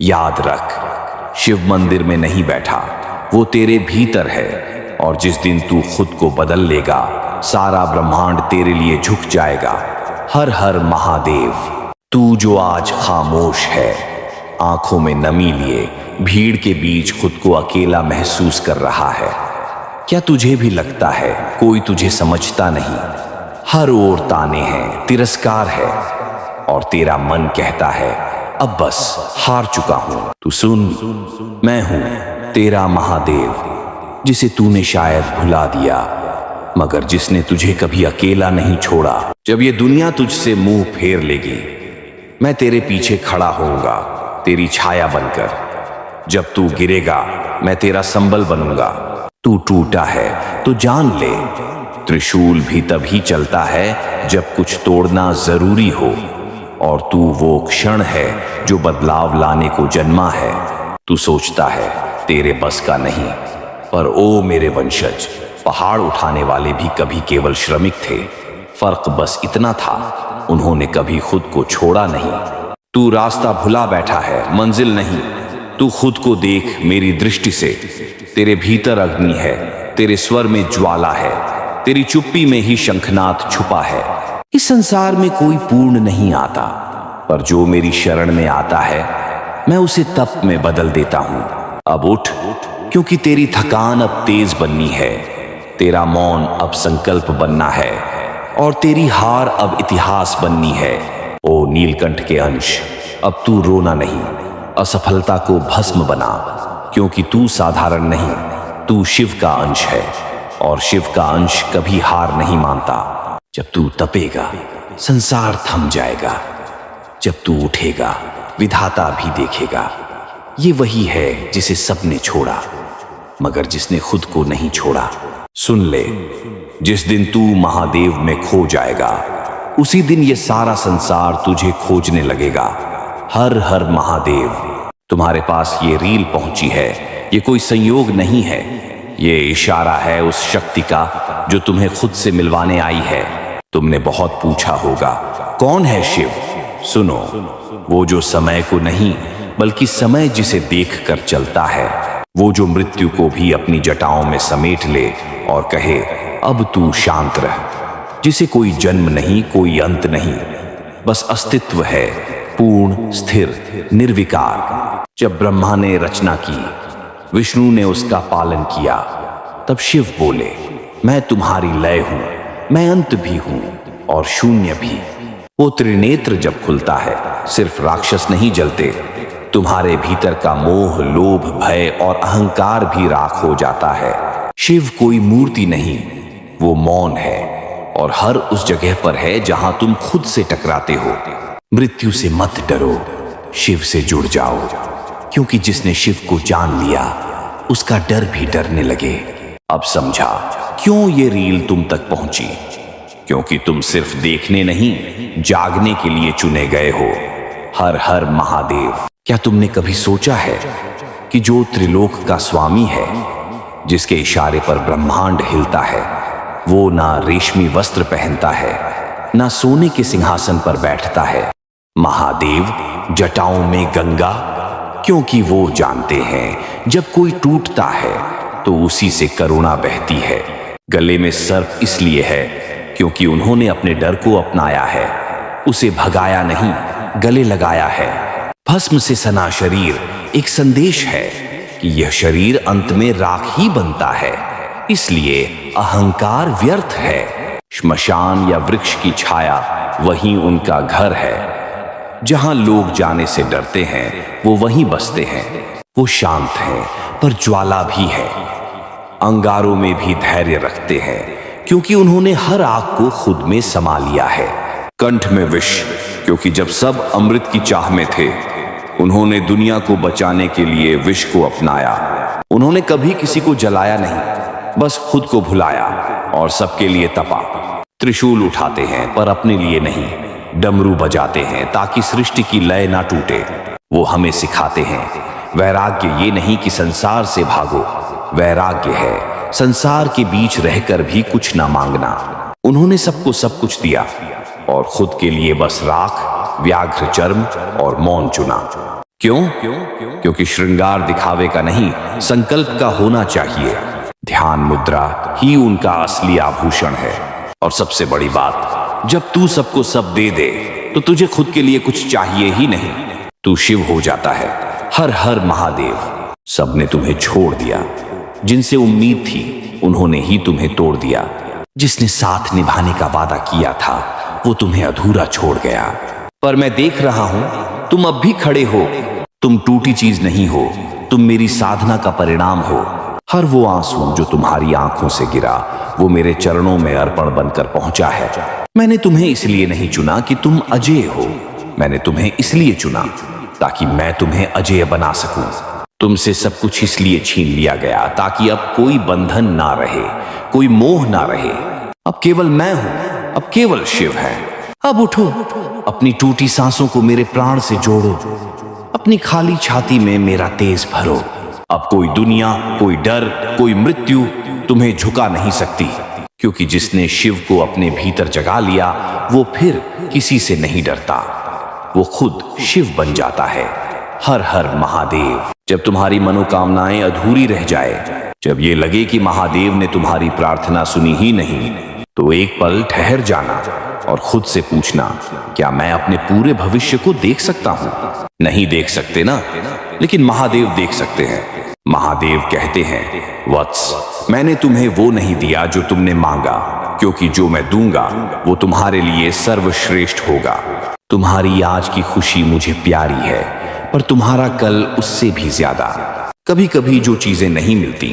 याद रख, शिव मंदिर में नहीं बैठा, वो तेरे भीतर है। और जिस दिन तू खुद को बदल लेगा, सारा ब्रह्मांड तेरे लिए झुक जाएगा। हर हर महादेव। तू जो आज खामोश है, आंखों में नमी लिए भीड़ के बीच खुद को अकेला महसूस कर रहा है, क्या तुझे भी लगता है कोई तुझे समझता नहीं? हर ओर ताने हैं, तिरस्कार है, और तेरा मन कहता है अब बस हार चुका हूं। तू सुन, मैं हूं तेरा महादेव, जिसे तूने शायद भुला दिया, मगर जिसने तुझे कभी अकेला नहीं छोड़ा। जब ये दुनिया तुझसे मुंह फेर लेगी, मैं तेरे पीछे खड़ा होऊंगा, तेरी छाया बनकर। जब तू गिरेगा, मैं तेरा संबल बनूंगा। तू टूटा है तो जान ले, त्रिशूल भी तभी चलता है जब कुछ तोड़ना जरूरी हो। और तू वो क्षण है जो बदलाव लाने को जन्मा है। तू सोचता है तेरे बस का नहीं, पर ओ मेरे वंशज, पहाड़ उठाने वाले भी कभी केवल श्रमिक थे। फर्क बस इतना था, उन्होंने कभी खुद को छोड़ा नहीं। तू रास्ता भुला बैठा है, मंजिल नहीं। तू खुद को देख मेरी दृष्टि से। तेरे भीतर अग्नि है, तेरे स्वर में ज्वाला है, तेरी चुप्पी में ही शंखनाद छुपा है। इस संसार में कोई पूर्ण नहीं आता, पर जो मेरी शरण में आता है, मैं उसे तप में बदल देता हूं। अब उठ, क्योंकि तेरी थकान अब तेज बननी है, तेरा मौन अब संकल्प बनना है, और तेरी हार अब इतिहास बननी है। ओ नीलकंठ के अंश, अब तू रोना नहीं, असफलता को भस्म बना, क्योंकि तू साधारण नहीं, तू शिव का अंश है, और शिव का अंश कभी हार नहीं मानता। जब तू तपेगा, संसार थम जाएगा। जब तू उठेगा, विधाता भी देखेगा। ये वही है जिसे सबने छोड़ा, मगर जिसने खुद को नहीं छोड़ा। सुन ले, जिस दिन तू महादेव में खो जाएगा, उसी दिन ये सारा संसार तुझे खोजने लगेगा। हर हर महादेव। तुम्हारे पास ये रील पहुंची है, ये कोई संयोग नहीं है, ये इशारा है उस शक्ति का जो तुम्हें खुद से मिलवाने आई है। तुमने बहुत पूछा होगा, कौन है शिव? सुनो, वो जो समय को नहीं, बल्कि समय जिसे देखकर चलता है, वो जो मृत्यु को भी अपनी जटाओं में समेट ले और कहे अब तू शांत रह, जिसे कोई जन्म नहीं, कोई अंत नहीं, बस अस्तित्व है, पूर्ण, स्थिर, निर्विकार। जब ब्रह्मा ने रचना की, विष्णु ने उसका पालन किया, तब शिव बोले, मैं तुम्हारी लय हूं, मैं अंत भी हूं और शून्य भी। वो त्रिनेत्र जब खुलता है, सिर्फ राक्षस नहीं जलते, तुम्हारे भीतर का मोह, लोभ, भय और अहंकार भी राख हो जाता है। शिव कोई मूर्ति नहीं, वो मौन है, और हर उस जगह पर है जहां तुम खुद से टकराते हो। मृत्यु से मत डरो, शिव से जुड़ जाओ, क्योंकि जिसने शिव को जान लिया, उसका डर भी डरने लगे। अब समझा क्यों ये रील तुम तक पहुंची, क्योंकि तुम सिर्फ देखने नहीं, जागने के लिए चुने गए हो। हर हर महादेव। क्या तुमने कभी सोचा है कि जो त्रिलोक का स्वामी है, जिसके इशारे पर ब्रह्मांड हिलता है, वो ना रेशमी वस्त्र पहनता है, ना सोने के सिंहासन पर बैठता है। महादेव जटाओं में गंगा, क्योंकि वो जानते हैं जब कोई टूटता है तो उसी से करुणा बहती है। गले में सर्प इसलिए है क्योंकि उन्होंने अपने डर को अपनाया है, उसे भगाया नहीं, गले लगाया है। भस्म से सना शरीर एक संदेश है कि यह शरीर अंत में राख ही बनता है, इसलिए अहंकार व्यर्थ है। श्मशान या वृक्ष की छाया वहीं उनका घर है। जहां लोग जाने से डरते हैं वो वहीं बसते हैं। वो शांत हैं पर ज्वाला भी है। अंगारों में भी धैर्य रखते हैं क्योंकि उन्होंने हर आग को खुद में समा लिया है। कंठ में विष, क्योंकि जब सब अमृत की चाह में थे उन्होंने दुनिया को बचाने के लिए विष को अपनाया। उन्होंने कभी किसी को जलाया नहीं, बस खुद को भुलाया और सबके लिए तपा। त्रिशूल उठाते हैं पर अपने लिए नहीं, डमरू बजाते हैं ताकि सृष्टि की लय ना टूटे। वो हमें सिखाते हैं वैराग्य ये नहीं कि संसार से भागो, वैराग्य है संसार के बीच रहकर भी कुछ ना मांगना। उन्होंने सबको सब कुछ दिया और खुद के लिए बस राख, व्याघ्र चर्म और मौन चुना। क्यों? क्योंकि श्रृंगार दिखावे का नहीं, संकल्प का होना चाहिए। ध्यान मुद्रा ही उनका असली आभूषण है। और सबसे बड़ी बात, जब तू सबको सब दे दे तो तुझे खुद के लिए कुछ चाहिए ही नहीं। तू शिव हो जाता है। हर हर महादेव। सबने तुम्हें छोड़ दिया, जिनसे उम्मीद थी उन्होंने ही तुम्हें तोड़ दिया। जिसने साथ निभाने का वादा किया था वो तुम्हें अधूरा छोड़ गया। पर मैं देख रहा हूं तुम अब भी खड़े हो। तुम टूटी चीज नहीं हो, तुम मेरी साधना का परिणाम हो। हर वो आंसू जो तुम्हारी आंखों से गिरा वो मेरे चरणों में अर्पण बनकर पहुंचा है। मैंने तुम्हें इसलिए नहीं चुना कि तुम अजेय हो, मैंने तुम्हें इसलिए चुना ताकि मैं तुम्हें अजेय बना सकूं। तुमसे सब कुछ इसलिए छीन लिया गया ताकि अब कोई बंधन ना रहे, कोई मोह ना रहे। अब केवल मैं हूं, अब केवल शिव है। अब उठो, अपनी टूटी सांसों को मेरे प्राण से जोड़ो, अपनी खाली छाती में मेरा तेज भरो। अब कोई दुनिया, कोई डर, कोई मृत्यु तुम्हें झुका नहीं सकती, क्योंकि जिसने शिव को अपने भीतर जगा लिया वो फिर किसी से नहीं डरता। वो खुद शिव बन जाता है। हर हर महादेव। जब तुम्हारी मनोकामनाएं अधूरी रह जाए, जब ये लगे कि महादेव ने तुम्हारी प्रार्थना सुनी ही नहीं, तो एक पल ठहर जाना और खुद से पूछना, क्या मैं अपने पूरे भविष्य को देख सकता हूं? नहीं देख सकते ना, लेकिन महादेव देख सकते हैं। महादेव कहते हैं, वत्स, मैंने तुम्हें वो नहीं दिया जो तुमने मांगा, क्योंकि जो मैं दूंगा वो तुम्हारे लिए सर्वश्रेष्ठ होगा। तुम्हारी आज की खुशी मुझे प्यारी है, पर तुम्हारा कल उससे भी ज्यादा। कभी कभी जो चीजें नहीं मिलती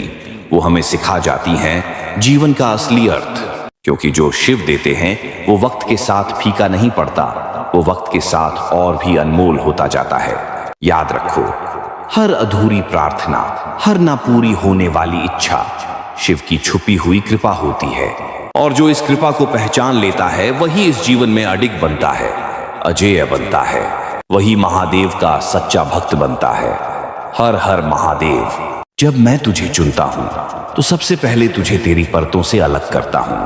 वो हमें सिखा जाती हैं जीवन का असली अर्थ, क्योंकि जो शिव देते हैं वो वक्त के साथ फीका नहीं पड़ता, वो वक्त के साथ और भी अनमोल होता जाता है। याद रखो, हर अधूरी प्रार्थना, हर ना पूरी होने वाली इच्छा शिव की छुपी हुई कृपा होती है। और जो इस कृपा को पहचान लेता है वही इस जीवन में अडिग बनता है, अजेय बनता है। वही महादेव का सच्चा भक्त बनता है। हर हर महादेव। जब मैं तुझे चुनता हूं तो सबसे पहले तुझे तेरी परतों से अलग करता हूं।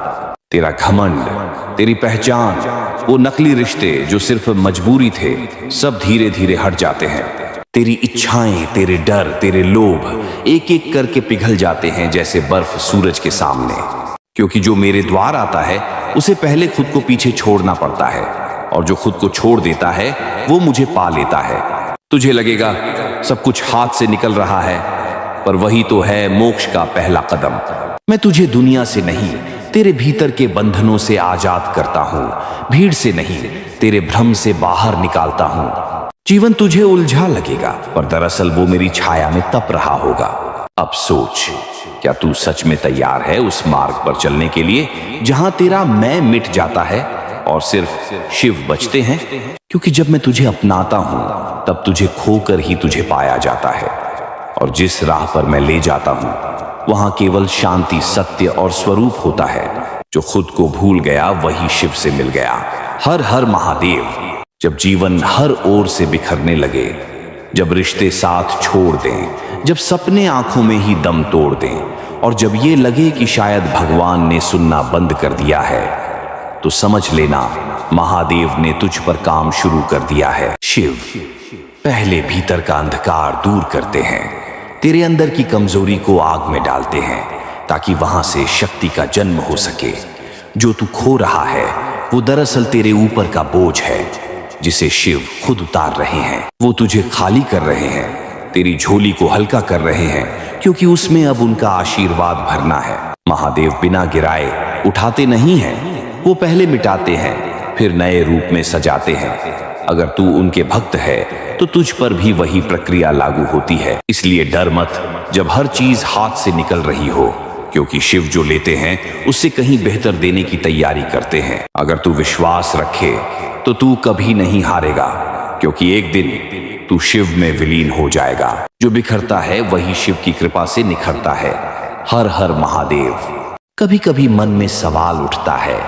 तेरा घमंड, तेरी पहचान, वो नकली रिश्ते जो सिर्फ मजबूरी थे, सब धीरे धीरे हट जाते हैं। तेरी इच्छाएं, तेरे डर, तेरे लोभ एक एक करके पिघल जाते हैं जैसे बर्फ सूरज के सामने। क्योंकि जो मेरे द्वार आता है उसे पहले खुद को पीछे छोड़ना पड़ता है, और जो खुद को छोड़ देता है वो मुझे पा लेता है। तुझे लगेगा सब कुछ हाथ से निकल रहा है, पर वही तो है मोक्ष का पहला कदम। मैं तुझे दुनिया से नहीं, तेरे भीतर के बंधनों से आजाद करता हूं। भीड़ से नहीं, तेरे भ्रम से बाहर निकालता हूं। जीवन तुझे उलझा लगेगा, पर दरअसल वो मेरी छाया में तप रहा होगा। अब सोच, क्या तू सच में तैयार है उस मार्ग पर चलने के लिए जहां तेरा मैं मिट जाता है और सिर्फ शिव बचते हैं? क्योंकि जब मैं तुझे अपनाता हूं तब तुझे खोकर ही तुझे पाया जाता है, और जिस राह पर मैं ले जाता हूं वहां केवल शांति, सत्य और स्वरूप होता है। जो खुद को भूल गया वही शिव से मिल गया। हर हर महादेव। जब जीवन हर ओर से बिखरने लगे, जब रिश्ते साथ छोड़ दें, जब सपने आंखों में ही दम तोड़ दें, और जब ये लगे कि शायद भगवान ने सुनना बंद कर दिया है, तो समझ लेना महादेव ने तुझ पर काम शुरू कर दिया है। शिव पहले भीतर का अंधकार दूर करते हैं, तेरे अंदर की कमजोरी को आग में डालते हैं, ताकि वहां से शक्ति का जन्म हो सके। जो तू खो रहा है वो दरअसल तेरे ऊपर का बोझ है, जिसे शिव खुद उतार रहे हैं। वो तुझे खाली कर रहे हैं, तेरी झोली को हल्का कर रहे हैं, क्योंकि उसमें अब उनका आशीर्वाद भरना है। महादेव बिना गिराए उठाते नहीं हैं, वो पहले मिटाते हैं, फिर नए रूप में सजाते हैं। अगर तू उनके भक्त है तो तुझ पर भी वही प्रक्रिया लागू होती है। इसलिए डर मत जब हर चीज हाथ से निकल रही हो, क्योंकि शिव जो लेते हैं उससे कहीं बेहतर देने की तैयारी करते हैं। अगर तू विश्वास रखे तो तू कभी नहीं हारेगा, क्योंकि एक दिन तू शिव में विलीन हो जाएगा। जो बिखरता है वही शिव की कृपा से निखरता है। हर हर महादेव। कभी कभी मन में सवाल उठता है,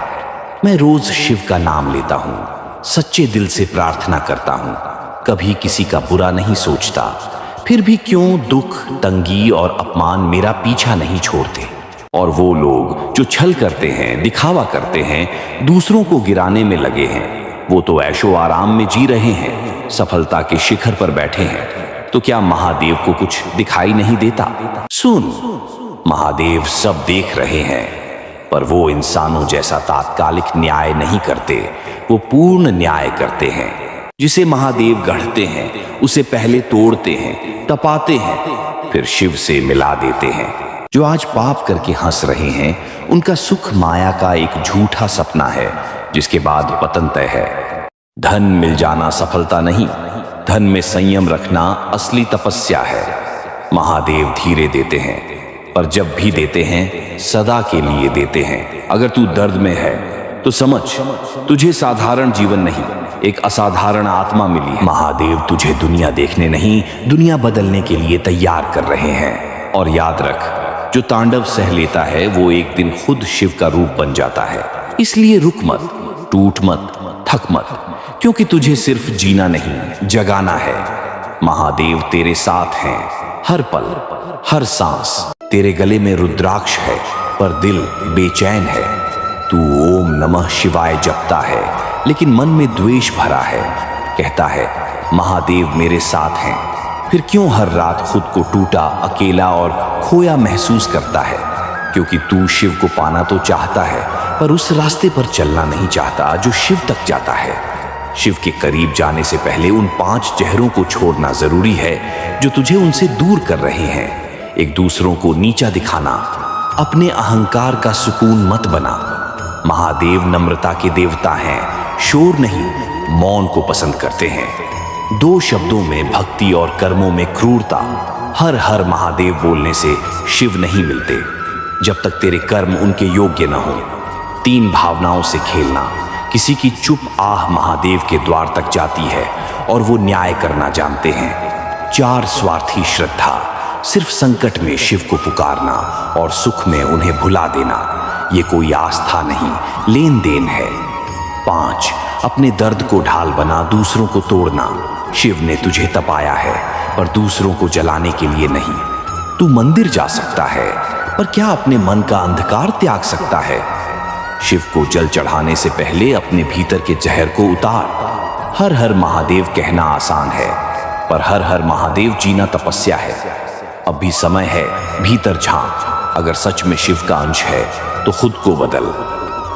मैं रोज शिव का नाम लेता हूँ, सच्चे दिल से प्रार्थना करता हूँ, कभी किसी का बुरा नहीं सोचता, फिर भी क्यों दुख, तंगी और अपमान मेरा पीछा नहीं छोड़ते। और वो लोग जो छल करते हैं, दिखावा करते हैं, दूसरों को गिराने में लगे हैं, वो तो ऐशो आराम में जी रहे हैं, सफलता के शिखर पर बैठे हैं। तो क्या महादेव को कुछ दिखाई नहीं देता? सुन, महादेव सब देख रहे हैं, पर वो इंसानों जैसा तात्कालिक न्याय नहीं करते, वो पूर्ण न्याय करते हैं। जिसे महादेव गढ़ते हैं उसे पहले तोड़ते हैं, तपाते हैं, फिर शिव से मिला देते हैं। जो आज पाप करके हंस रहे हैं उनका सुख माया का एक झूठा सपना है, जिसके बाद पतन तय है। धन मिल जाना सफलता नहीं, धन में संयम रखना असली तपस्या है। महादेव धीरे देते हैं, पर जब भी देते हैं सदा के लिए देते हैं। अगर तू दर्द में है तो समझ, तुझे साधारण जीवन नहीं, एक असाधारण आत्मा मिली है। महादेव तुझे दुनिया देखने नहीं, दुनिया बदलने के लिए तैयार कर रहे हैं। और याद रख, जो तांडव सह लेता है वो एक दिन खुद शिव का रूप बन जाता है। इसलिए रुक मत, टूट मत, थक मत, क्योंकि तुझे सिर्फ जीना नहीं, जगाना है। महादेव तेरे साथ हैं, हर पल, हर सांस। तेरे गले में रुद्राक्ष है, पर दिल बेचैन है। तू ओम नमः शिवाय जपता है, लेकिन मन में द्वेष भरा है। कहता है महादेव मेरे साथ हैं, फिर क्यों हर रात खुद को टूटा, अकेला और खोया महसूस करता है? क्योंकि तू शिव को पाना तो चाहता है, पर उस रास्ते पर चलना नहीं चाहता जो शिव तक जाता है। शिव के करीब जाने से पहले उन 5 जहरों को छोड़ना जरूरी है जो तुझे उनसे दूर कर रहे हैं। एक दूसरों को नीचा दिखाना, अपने अहंकार का सुकून मत बना। महादेव नम्रता के देवता हैं, शोर नहीं, मौन को पसंद करते हैं। 2 शब्दों में भक्ति और कर्मों में क्रूरता। हर हर महादेव बोलने से शिव नहीं मिलते जब तक तेरे कर्म उनके योग्य न हो। 3 भावनाओं से खेलना। किसी की चुप आह महादेव के द्वार तक जाती है और वो न्याय करना जानते हैं। 4 स्वार्थी श्रद्धा। सिर्फ संकट में शिव को पुकारना और सुख में उन्हें भुला देना। ये कोई आस्था नहीं, लेन देन है। 5 अपने दर्द को ढाल बना दूसरों को तोड़ना। शिव ने तुझे तपाया है, पर दूसरों को जलाने के लिए नहीं। तू मंदिर जा सकता है, पर क्या अपने मन का अंधकार त्याग सकता है? शिव को जल चढ़ाने से पहले अपने भीतर के जहर को उतार। हर हर महादेव कहना आसान है, पर हर हर महादेव जीना तपस्या है। अब भी समय है, भीतर झांक। अगर सच में शिव का अंश है तो खुद को बदल,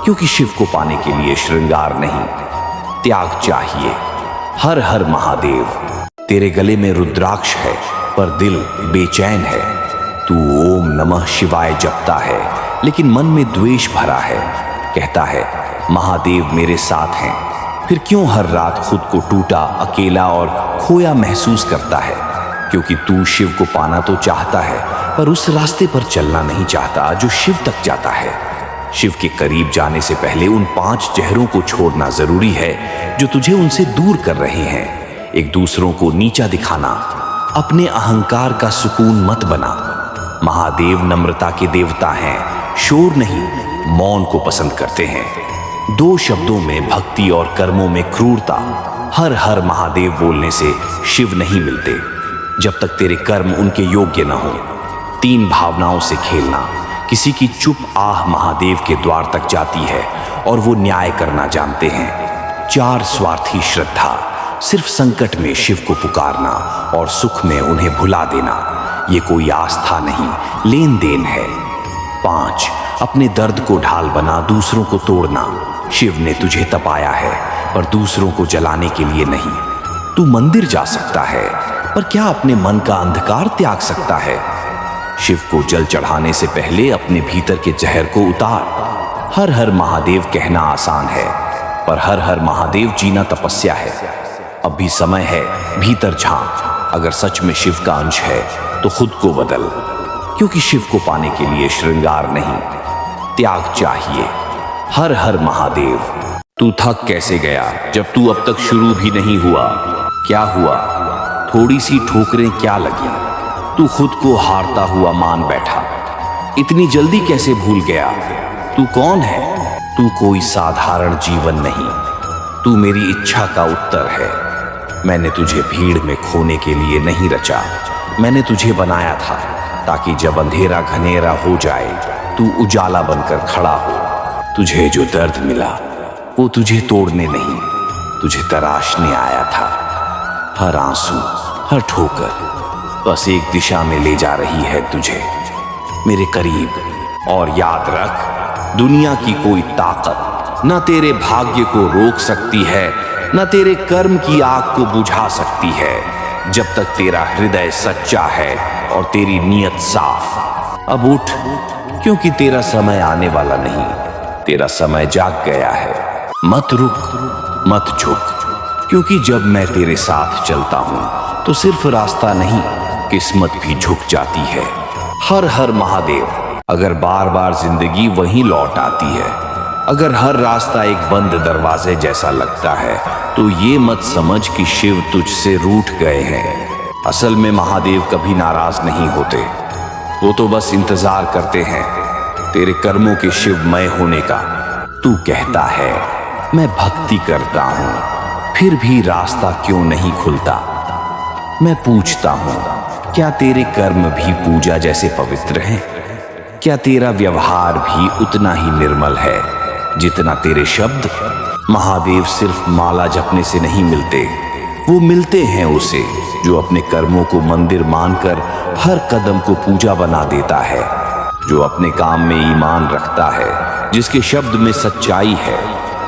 क्योंकि शिव को पाने के लिए श्रृंगार नहीं, त्याग चाहिए। हर हर महादेव। तेरे गले में रुद्राक्ष है, पर दिल बेचैन है। तू ओम नमः शिवाय जपता है, लेकिन मन में द्वेष भरा है। कहता है महादेव मेरे साथ हैं, फिर क्यों हर रात खुद को टूटा, अकेला और खोया महसूस करता है? क्योंकि तू शिव को पाना तो चाहता है, पर उस रास्ते पर चलना नहीं चाहता जो शिव तक जाता है। शिव के करीब जाने से पहले उन 5 जहरों को छोड़ना जरूरी है जो तुझे उनसे दूर कर रहे हैं। एक दूसरों को नीचा दिखाना, अपने अहंकार का सुकून मत बना। महादेव नम्रता के देवता हैं, शोर नहीं, मौन को पसंद करते हैं। 2 शब्दों में भक्ति और कर्मों में क्रूरता। हर हर महादेव बोलने से शिव नहीं मिलते जब तक तेरे कर्म उनके योग्य न हो। 3 भावनाओं से खेलना। किसी की चुप आह महादेव के द्वार तक जाती है और वो न्याय करना जानते हैं। 4 स्वार्थी श्रद्धा। सिर्फ संकट में शिव को पुकारना और सुख में उन्हें भुला देना। ये कोई आस्था नहीं, लेन देन है। 5 अपने दर्द को ढाल बना दूसरों को तोड़ना। शिव ने तुझे तपाया है, पर दूसरों को जलाने के लिए नहीं। तू मंदिर जा सकता है, पर क्या अपने मन का अंधकार त्याग सकता है? शिव को जल चढ़ाने से पहले अपने भीतर के जहर को उतार। हर हर महादेव कहना आसान है, पर हर हर महादेव जीना तपस्या है। अब भी समय है, भीतर झांक। अगर सच में शिव का अंश है तो खुद को बदल, क्योंकि शिव को पाने के लिए श्रृंगार नहीं, त्याग चाहिए। हर हर महादेव। तू थक कैसे गया जब तू अब तक शुरू भी नहीं हुआ? क्या हुआ? थोड़ी सी ठोकरें क्या लगी? तू खुद को हारता हुआ मान बैठा। इतनी जल्दी कैसे भूल गया? तू कौन है? तू कोई साधारण जीवन नहीं, तू मेरी इच्छा का उत्तर है। मैंने तुझे भीड़ में खोने के लिए नहीं रचा, मैंने तुझे बनाया था ताकि जब अंधेरा घनेरा हो जाए तू उजाला बनकर खड़ा हो। तुझे जो दर्द मिला वो तुझे तोड़ने नहीं, तुझे तराशने आया था। हर आंसू, हर ठोकर बस एक दिशा में ले जा रही है तुझे मेरे करीब। और याद रख, दुनिया की कोई ताकत न तेरे भाग्य को रोक सकती है, न तेरे कर्म की आग को बुझा सकती है, जब तक तेरा हृदय सच्चा है और तेरी नीयत साफ। अब उठ, क्योंकि तेरा समय आने वाला नहीं, तेरा समय जाग गया है। मत रुक, मत झुक, क्योंकि जब मैं तेरे साथ चलता हूं तो सिर्फ रास्ता नहीं, किस्मत भी झुक जाती है। हर हर महादेव। अगर बार बार जिंदगी वहीं लौट आती है, अगर हर रास्ता एक बंद दरवाजे जैसा लगता है, तो ये मत समझ कि शिव तुझसे रूठ गए हैं। असल में महादेव कभी नाराज नहीं होते, वो तो बस इंतजार करते हैं तेरे कर्मों के शिवमय होने का। तू कहता है मैं भक्ति करता हूं, फिर भी रास्ता क्यों नहीं खुलता? मैं पूछता हूं, क्या तेरे कर्म भी पूजा जैसे पवित्र हैं? क्या तेरा व्यवहार भी उतना ही निर्मल है जितना तेरे शब्द? महादेव सिर्फ माला जपने से नहीं मिलते, वो मिलते हैं उसे जो अपने कर्मों को मंदिर मानकर हर कदम को पूजा बना देता है, जो अपने काम में ईमान रखता है, जिसके शब्द में सच्चाई है,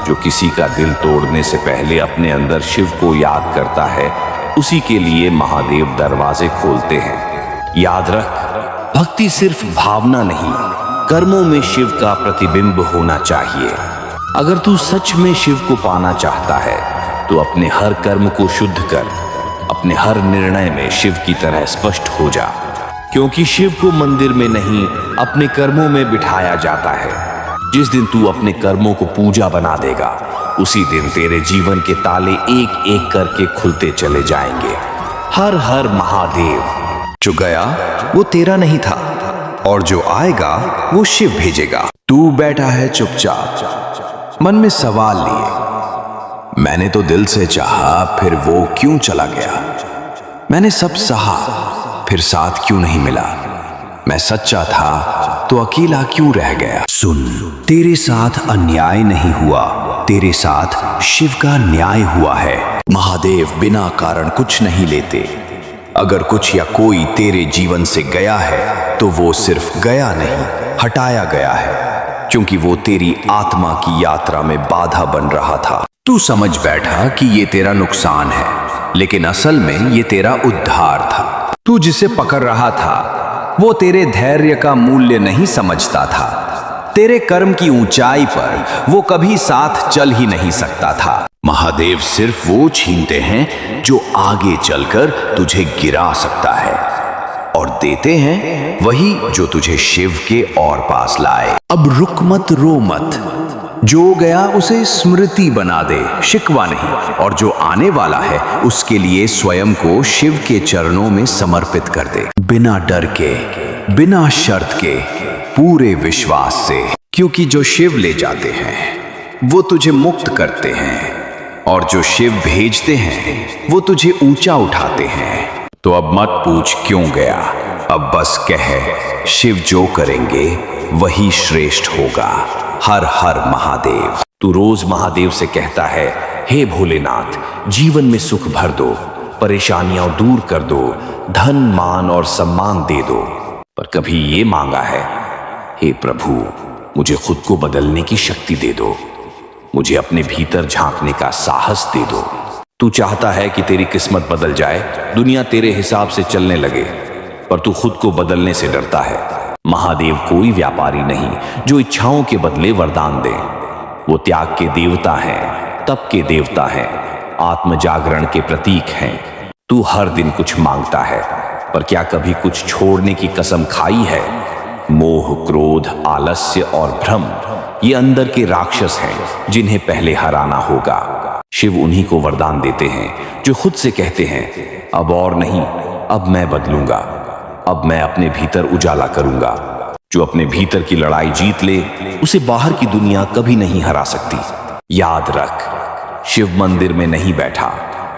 जो किसी का दिल तोड़ने से पहले अपने अंदर शिव को याद करता है। उसी के लिए महादेव दरवाजे खोलते हैं। याद रख, भक्ति सिर्फ भावना नहीं, कर्मों में शिव का प्रतिबिंब होना चाहिए। अगर तू सच में शिव को पाना चाहता है तो अपने हर कर्म को शुद्ध कर, अपने हर निर्णय में शिव की तरह स्पष्ट हो जा, क्योंकि शिव को मंदिर में नहीं अपने कर्मों में बिठाया जाता है। जिस दिन तू अपने कर्मों को पूजा बना देगा, उसी दिन तेरे जीवन के ताले एक एक करके खुलते चले जाएंगे। हर हर महादेव। जो गया वो तेरा नहीं था, और जो आएगा वो शिव भेजेगा। तू बैठा है चुपचाप, मन में सवाल लिए। मैंने तो दिल से चाहा, फिर वो क्यों चला गया? मैंने सब सहा, फिर साथ क्यों नहीं मिला? मैं सच्चा था तो अकेला क्यों रह गया? सुन, तेरे साथ अन्याय नहीं हुआ, तेरे साथ शिव का न्याय हुआ है। महादेव बिना कारण कुछ नहीं लेते। अगर कुछ या कोई तेरे जीवन से गया है तो वो सिर्फ गया नहीं, हटाया गया है, क्योंकि वो तेरी आत्मा की यात्रा में बाधा बन रहा था। तू समझ बैठा कि ये तेरा नुकसान है, लेकिन असल में ये तेरा उद्धार था। तू जिसे पकड़ रहा था वो तेरे धैर्य का मूल्य नहीं समझता था। तेरे कर्म की ऊंचाई पर वो कभी साथ चल ही नहीं सकता था। महादेव सिर्फ वो छीनते हैं जो आगे चलकर तुझे गिरा सकता है, और देते हैं वही जो तुझे शिव के और पास लाए। अब रुक मत, रो मत। जो गया उसे स्मृति बना दे, शिकवा नहीं। और जो आने वाला है उसके लिए स्वयं को शिव के चरणों में समर्पित कर दे, बिना डर के, बिना शर्त के, पूरे विश्वास से। क्योंकि जो शिव ले जाते हैं वो तुझे मुक्त करते हैं, और जो शिव भेजते हैं वो तुझे ऊंचा उठाते हैं। तो अब मत पूछ क्यों गया, अब बस कह, शिव जो करेंगे वही श्रेष्ठ होगा। हर हर महादेव। तू रोज महादेव से कहता है, हे भोलेनाथ, जीवन में सुख भर दो, परेशानियां दूर कर दो, धन मान और सम्मान दे दो। पर कभी ये मांगा है, हे प्रभु, मुझे खुद को बदलने की शक्ति दे दो, मुझे अपने भीतर झांकने का साहस दे दो। तू चाहता है कि तेरी किस्मत बदल जाए, दुनिया तेरे हिसाब से चलने लगे, पर तू खुद को बदलने से डरता है। महादेव कोई व्यापारी नहीं जो इच्छाओं के बदले वरदान दे। वो त्याग के देवता हैं, तप के देवता हैं, आत्म जागरण के प्रतीक हैं। तू हर दिन कुछ मांगता है, पर क्या कभी कुछ छोड़ने की कसम खाई है? मोह, क्रोध, आलस्य और भ्रम ये अंदर के राक्षस हैं जिन्हें पहले हराना होगा। शिव उन्हीं को वरदान देते हैं जो खुद से कहते हैं, अब और नहीं, अब मैं बदलूंगा, अब मैं अपने भीतर उजाला करूंगा। जो अपने भीतर की लड़ाई जीत ले, उसे बाहर की दुनिया कभी नहीं हरा सकती। याद रख, शिव मंदिर में नहीं बैठा,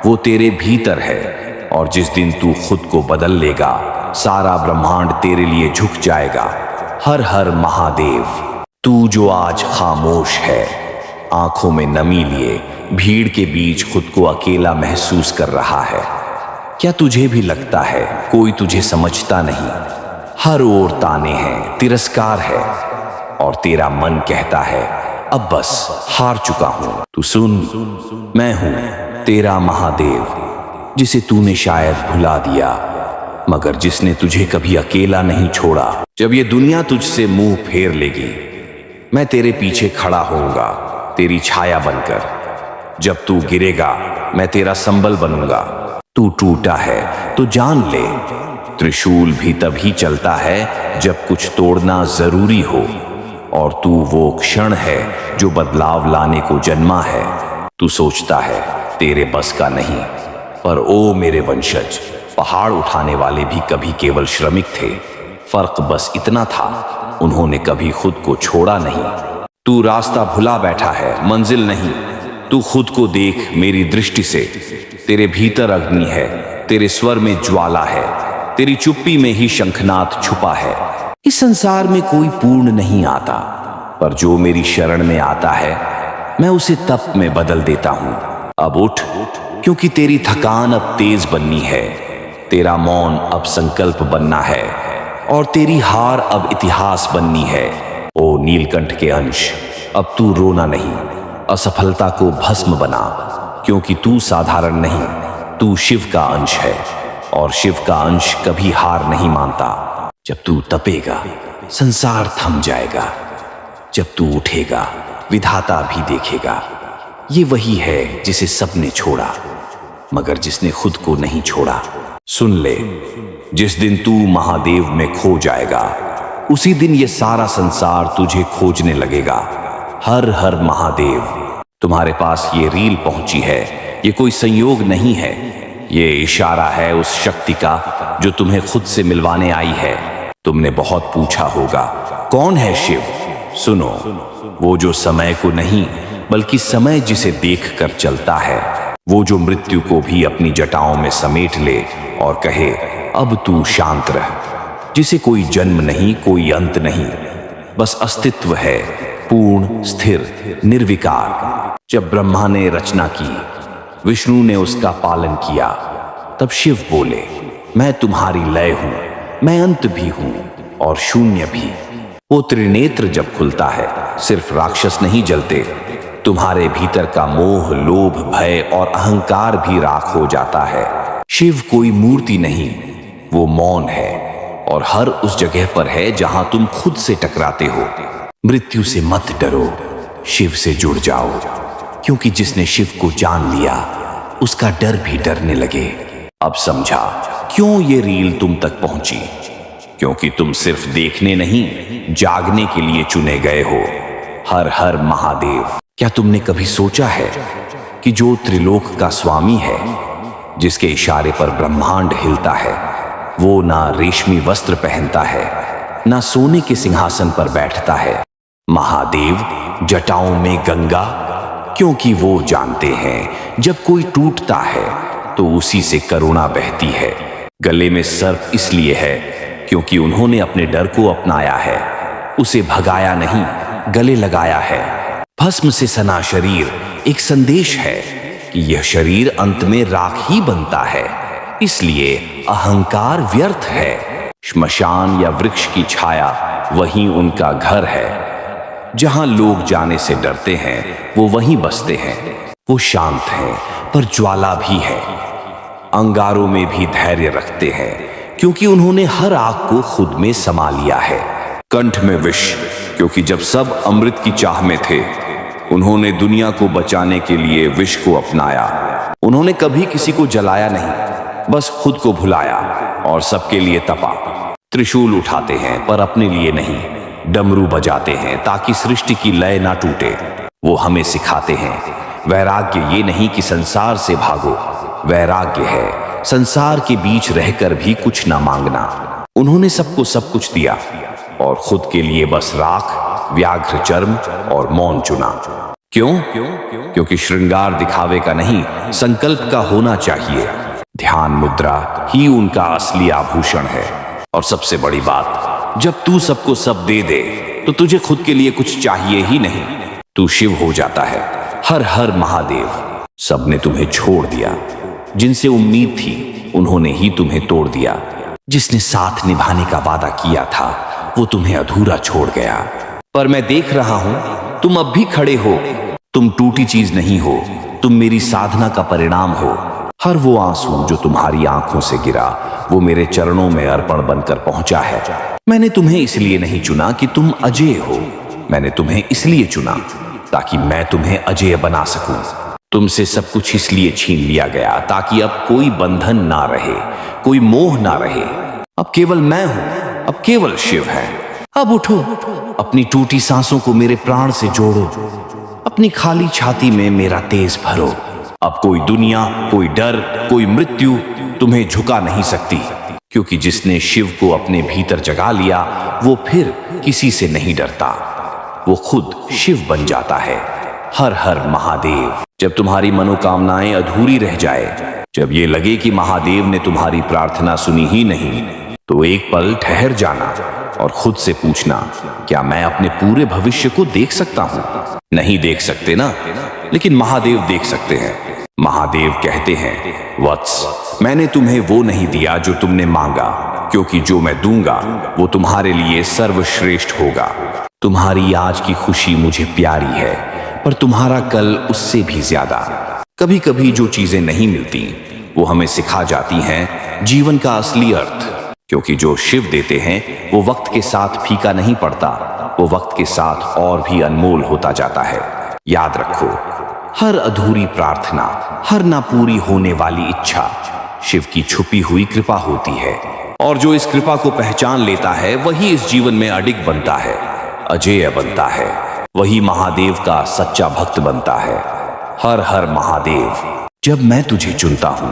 वो तेरे भीतर है। और जिस दिन तू खुद को बदल लेगा, सारा ब्रह्मांड तेरे लिए झुक जाएगा। हर हर महादेव। तू जो आज खामोश है, आंखों में नमी लिए भीड़ के बीच खुद को अकेला महसूस कर रहा है, क्या तुझे भी लगता है कोई तुझे समझता नहीं? हर ओर ताने हैं, तिरस्कार है, और तेरा मन कहता है अब बस, हार चुका हूं। तू सुन, मैं हूं तेरा महादेव, जिसे तूने शायद भुला दिया, मगर जिसने तुझे कभी अकेला नहीं छोड़ा। जब ये दुनिया तुझसे मुंह फेर लेगी, मैं तेरे पीछे खड़ा होऊंगा, तेरी छाया बनकर। जब तू गिरेगा, मैं तेरा संबल बनूंगा। तू टूटा है तो जान ले, त्रिशूल भी तभी चलता है जब कुछ तोड़ना जरूरी हो। और तू वो क्षण है जो बदलाव लाने को जन्मा है। तू सोचता है तेरे बस का नहीं, पर ओ मेरे वंशज, पहाड़ उठाने वाले भी कभी केवल श्रमिक थे। फर्क बस इतना था, उन्होंने कभी खुद को छोड़ा नहीं। तू रास्ता भुला बैठा है, मंजिल नहीं। तू खुद को देख मेरी दृष्टि से। तेरे भीतर अग्नि है, तेरे स्वर में ज्वाला है, तेरी चुप्पी में ही शंखनाद छुपा है। इस संसार में कोई पूर्ण नहीं आता, पर जो मेरी शरण में आता है, मैं उसे तप में बदल देता हूं। अब उठ, क्योंकि तेरी थकान अब तेज बननी है, तेरा मौन अब संकल्प बनना है, और तेरी हार अब इतिहास बननी है। ओ नीलकंठ के अंश, अब तू रोना नहीं, असफलता को भस्म बना, क्योंकि तू साधारण नहीं, तू शिव का अंश है, और शिव का अंश कभी हार नहीं मानता। जब तू तपेगा, संसार थम जाएगा। जब तू उठेगा, विधाता भी देखेगा। ये वही है जिसे सबने छोड़ा, मगर जिसने खुद को नहीं छोड़ा। सुन ले, जिस दिन तू महादेव में खो जाएगा, उसी दिन ये सारा संसार तुझे खोजने लगेगा। हर हर महादेव। तुम्हारे पास ये रील पहुंची है, ये कोई संयोग नहीं है, ये इशारा है उस शक्ति का जो तुम्हें खुद से मिलवाने आई है। तुमने बहुत पूछा होगा, कौन है शिव? सुनो, वो जो समय को नहीं, बल्कि समय जिसे देखकर चलता है, वो जो मृत्यु को भी अपनी जटाओं में समेट ले और कहे अब तू शांत रह, जिसे कोई जन्म नहीं, कोई अंत नहीं, बस अस्तित्व है, पूर्ण, स्थिर, निर्विकार। जब ब्रह्मा ने रचना की, विष्णु ने उसका पालन किया, तब शिव बोले, मैं तुम्हारी लय हूं, मैं अंत भी हूं और शून्य भी। वो त्रिनेत्र जब खुलता है, सिर्फ राक्षस नहीं जलते, तुम्हारे भीतर का मोह, लोभ, भय और अहंकार भी राख हो जाता है। शिव कोई मूर्ति नहीं, वो मौन है, और हर उस जगह पर है जहां तुम खुद से टकराते हो। मृत्यु से मत डरो, शिव से जुड़ जाओ, क्योंकि जिसने शिव को जान लिया, उसका डर भी डरने लगे। अब समझा क्यों ये रील तुम तक पहुंची, क्योंकि तुम सिर्फ देखने नहीं, जागने के लिए चुने गए हो। हर हर महादेव। क्या तुमने कभी सोचा है कि जो त्रिलोक का स्वामी है, जिसके इशारे पर ब्रह्मांड हिलता है, वो ना रेशमी वस्त्र पहनता है, ना सोने के सिंहासन पर बैठता है। महादेव जटाओं में गंगा, क्योंकि वो जानते हैं जब कोई टूटता है तो उसी से करुणा बहती है। गले में सर्प इसलिए है क्योंकि उन्होंने अपने डर को अपनाया है, उसे भगाया नहीं, गले लगाया है। भस्म से सना शरीर एक संदेश है कि यह शरीर अंत में राख ही बनता है, इसलिए अहंकार व्यर्थ है। श्मशान या वृक्ष की छाया वहीं उनका घर है। जहां लोग जाने से डरते हैं, वो वहीं बसते हैं। वो शांत हैं, पर ज्वाला भी है। अंगारों में भी धैर्य रखते हैं, क्योंकि उन्होंने हर आग को खुद में समा लिया है। कंठ में विष, क्योंकि जब सब अमृत की चाह में थे, उन्होंने दुनिया को बचाने के लिए विष को अपनाया। उन्होंने कभी किसी को जलाया नहीं, बस खुद को भुलाया और सबके लिए तपा। त्रिशूल उठाते हैं पर अपने लिए नहीं, डमरू बजाते हैं ताकि सृष्टि की लय ना टूटे। वो हमें सिखाते हैं वैराग्य ये नहीं कि संसार से भागो, वैराग्य है संसार के बीच रहकर भी कुछ ना मांगना। उन्होंने सबको सब कुछ दिया और खुद के लिए बस राख, व्याघ्र चर्म और मौन चुना। क्यों? क्योंकि श्रृंगार दिखावे का नहीं, संकल्प का होना चाहिए। ध्यान मुद्रा ही उनका असली आभूषण है। और सबसे बड़ी बात, जब तू सबको सब दे दे तो तुझे खुद के लिए कुछ चाहिए ही नहीं, तू शिव हो जाता है। हर हर महादेव। सबने तुम्हें छोड़ दिया, जिनसे उम्मीद थी उन्होंने ही तुम्हें तोड़ दिया। जिसने साथ निभाने का वादा किया था वो तुम्हें अधूरा छोड़ गया। पर मैं देख रहा हूं तुम अब भी खड़े हो। तुम टूटी चीज नहीं हो, तुम मेरी साधना का परिणाम हो। हर वो आंसू जो तुम्हारी आंखों से गिरा वो मेरे चरणों में अर्पण बनकर पहुंचा है। मैंने तुम्हें इसलिए नहीं चुना कि तुम अजेय हो, मैंने तुम्हें इसलिए चुना ताकि मैं तुम्हें अजेय बना सकूं। तुमसे सब कुछ इसलिए छीन लिया गया ताकि अब कोई बंधन ना रहे, कोई मोह ना रहे। अब केवल मैं हूं, अब केवल शिव है। अब उठो, अपनी टूटी सांसों को मेरे प्राण से जोड़ो, अपनी खाली छाती में मेरा तेज भरो। अब कोई दुनिया, कोई डर, कोई मृत्यु तुम्हें झुका नहीं सकती, क्योंकि जिसने शिव को अपने भीतर जगा लिया वो फिर किसी से नहीं डरता, वो खुद शिव बन जाता है। हर हर महादेव। जब तुम्हारी मनोकामनाएं अधूरी रह जाए, जब ये लगे कि महादेव ने तुम्हारी प्रार्थना सुनी ही नहीं, तो एक पल ठहर जाना और खुद से पूछना, क्या मैं अपने पूरे भविष्य को देख सकता हूं? नहीं देख सकते ना, लेकिन महादेव देख सकते हैं। महादेव कहते हैं, वत्स, मैंने तुम्हें वो नहीं दिया जो तुमने मांगा, क्योंकि जो मैं दूंगा वो तुम्हारे लिए सर्वश्रेष्ठ होगा। तुम्हारी आज की खुशी मुझे प्यारी है, पर तुम्हारा कल उससे भी ज्यादा। कभी कभी जो चीजें नहीं मिलती वो हमें सिखा जाती हैं जीवन का असली अर्थ, क्योंकि जो शिव देते हैं वो वक्त के साथ फीका नहीं पड़ता, वो वक्त के साथ और भी अनमोल होता जाता है। याद रखो, हर अधूरी प्रार्थना, हर ना पूरी होने वाली इच्छा शिव की छुपी हुई कृपा होती है। और जो इस कृपा को पहचान लेता है वही इस जीवन में अडिग बनता है, अजेय बनता है, वही महादेव का सच्चा भक्त बनता है। हर हर महादेव। जब मैं तुझे चुनता हूं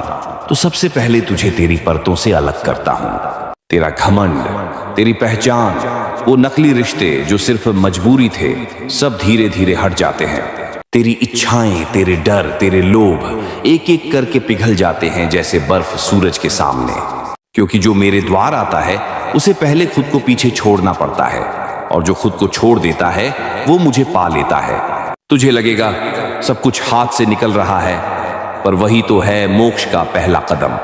तो सबसे पहले तुझे तेरी परतों से अलग करता हूं। तेरा घमंड, तेरी पहचान, वो नकली रिश्ते जो सिर्फ मजबूरी थे, सब धीरे धीरे हट जाते हैं। तेरी इच्छाएं, तेरे डर, तेरे लोभ एक एक करके पिघल जाते हैं जैसे बर्फ सूरज के सामने। क्योंकि जो मेरे द्वार आता है उसे पहले खुद को पीछे छोड़ना पड़ता है, और जो खुद को छोड़ देता है वो मुझे पा लेता है। तुझे लगेगा सब कुछ हाथ से निकल रहा है, पर वही तो है मोक्ष का पहला कदम।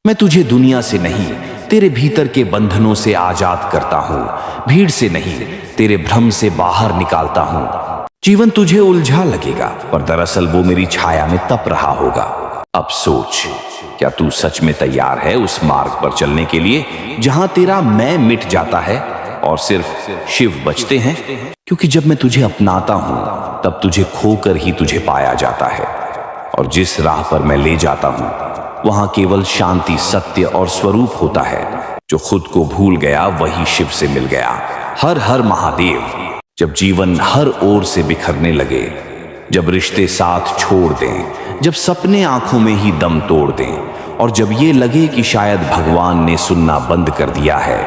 मैं तुझे दुनिया से नहीं, तेरे भीतर के बंधनों से आजाद करता हूं, भीड़ से नहीं, तेरे भ्रम से बाहर निकालता हूं। जीवन तुझे उलझा लगेगा, पर दरअसल वो मेरी छाया में तप रहा होगा। अब सोच, क्या तू सच में तैयार है उस मार्ग पर चलने के लिए जहां तेरा मैं मिट जाता है और सिर्फ शिव बचते हैं? क्योंकि जब मैं तुझे अपनाता हूं तब तुझे खोकर ही तुझे पाया जाता है, और जिस राह पर मैं ले जाता हूं वहां केवल शांति, सत्य और स्वरूप होता है। जो खुद को भूल गया वही शिव से मिल गया। हर हर महादेव। जब जीवन हर ओर से बिखरने लगे, जब रिश्ते साथ छोड़ दें, जब सपने आंखों में ही दम तोड़ दें, और जब ये लगे कि शायद भगवान ने सुनना बंद कर दिया है,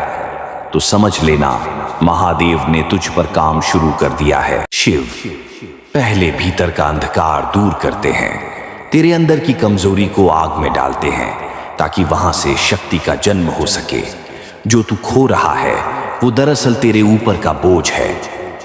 तो समझ लेना महादेव ने तुझ पर काम शुरू कर दिया है। शिव पहले भीतर का अंधकार दूर करते हैं, तेरे अंदर की कमजोरी को आग में डालते हैं, ताकि वहां से शक्ति का जन्म हो सके। जो तू खो रहा है वो दरअसल तेरे ऊपर का बोझ है,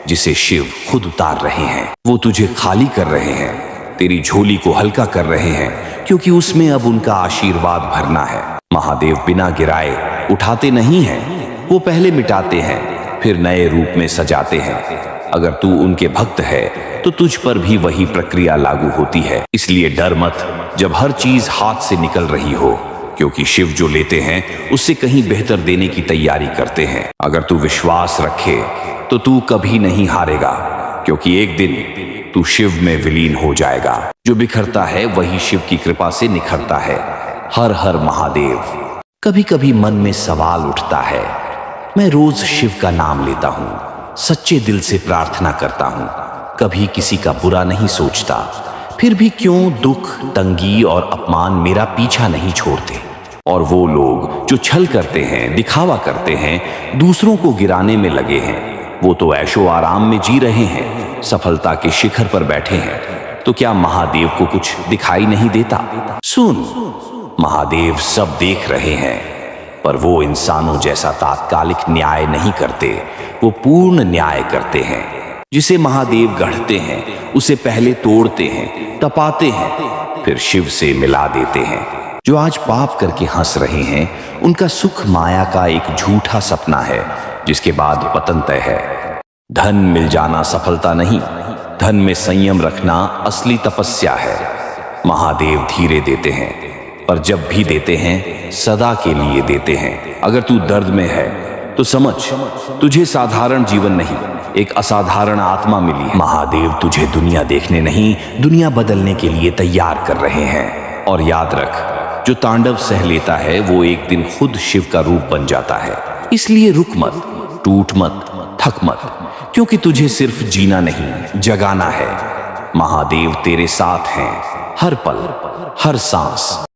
जिसे शिव खुद उतार रहे हैं। वो तुझे खाली कर रहे हैं, तेरी झोली को हल्का कर रहे हैं, क्योंकि उसमें अब उनका आशीर्वाद भरना है। महादेव बिना गिराए उठाते नहीं हैं, वो पहले मिटाते हैं, फिर नए रूप में सजाते हैं। अगर तू उनके भक्त है तो तुझ पर भी वही प्रक्रिया लागू होती है। इसलिए डर मत जब हर चीज हाथ से निकल रही हो, क्योंकि शिव जो लेते हैं उससे कहीं बेहतर देने की तैयारी करते हैं। अगर तू विश्वास रखे तो तू कभी नहीं हारेगा, क्योंकि एक दिन तू शिव में विलीन हो जाएगा। जो बिखरता है वही शिव की कृपा से निखरता है। हर हर महादेव। कभी कभी मन में सवाल उठता है। मैं रोज शिव का नाम लेता हूँ, सच्चे दिल से प्रार्थना करता हूँ, कभी किसी का बुरा नहीं सोचता, फिर भी क्यों दुख, तंगी और अपमान मेरा पीछा नहीं छोड़ते। और वो लोग जो छल करते हैं, दिखावा करते हैं, दूसरों को गिराने में लगे हैं, वो तो ऐशो आराम में जी रहे हैं, सफलता के शिखर पर बैठे हैं। तो क्या महादेव को कुछ दिखाई नहीं देता? सुन, महादेव सब देख रहे हैं, पर वो इंसानों जैसा तात्कालिक न्याय नहीं करते, वो पूर्ण न्याय करते हैं। जिसे महादेव गढ़ते हैं उसे पहले तोड़ते हैं, तपाते हैं, फिर शिव से मिला देते हैं। जो आज पाप करके हंस रहे हैं, उनका सुख माया का एक झूठा सपना है, जिसके बाद पतन तय है। धन मिल जाना सफलता नहीं, धन में संयम रखना असली तपस्या है। महादेव धीरे देते हैं, पर जब भी देते हैं सदा के लिए देते हैं। अगर तू दर्द में है तो समझ, तुझे साधारण जीवन नहीं, एक असाधारण आत्मा मिली है। महादेव तुझे दुनिया देखने नहीं, दुनिया बदलने के लिए तैयार कर रहे हैं। और याद रख, जो तांडव सह लेता है वो एक दिन खुद शिव का रूप बन जाता है। इसलिए रुक मत, टूट मत, थक मत, क्योंकि तुझे सिर्फ जीना नहीं, जगाना है। महादेव तेरे साथ हैं, हर पल, हर सांस।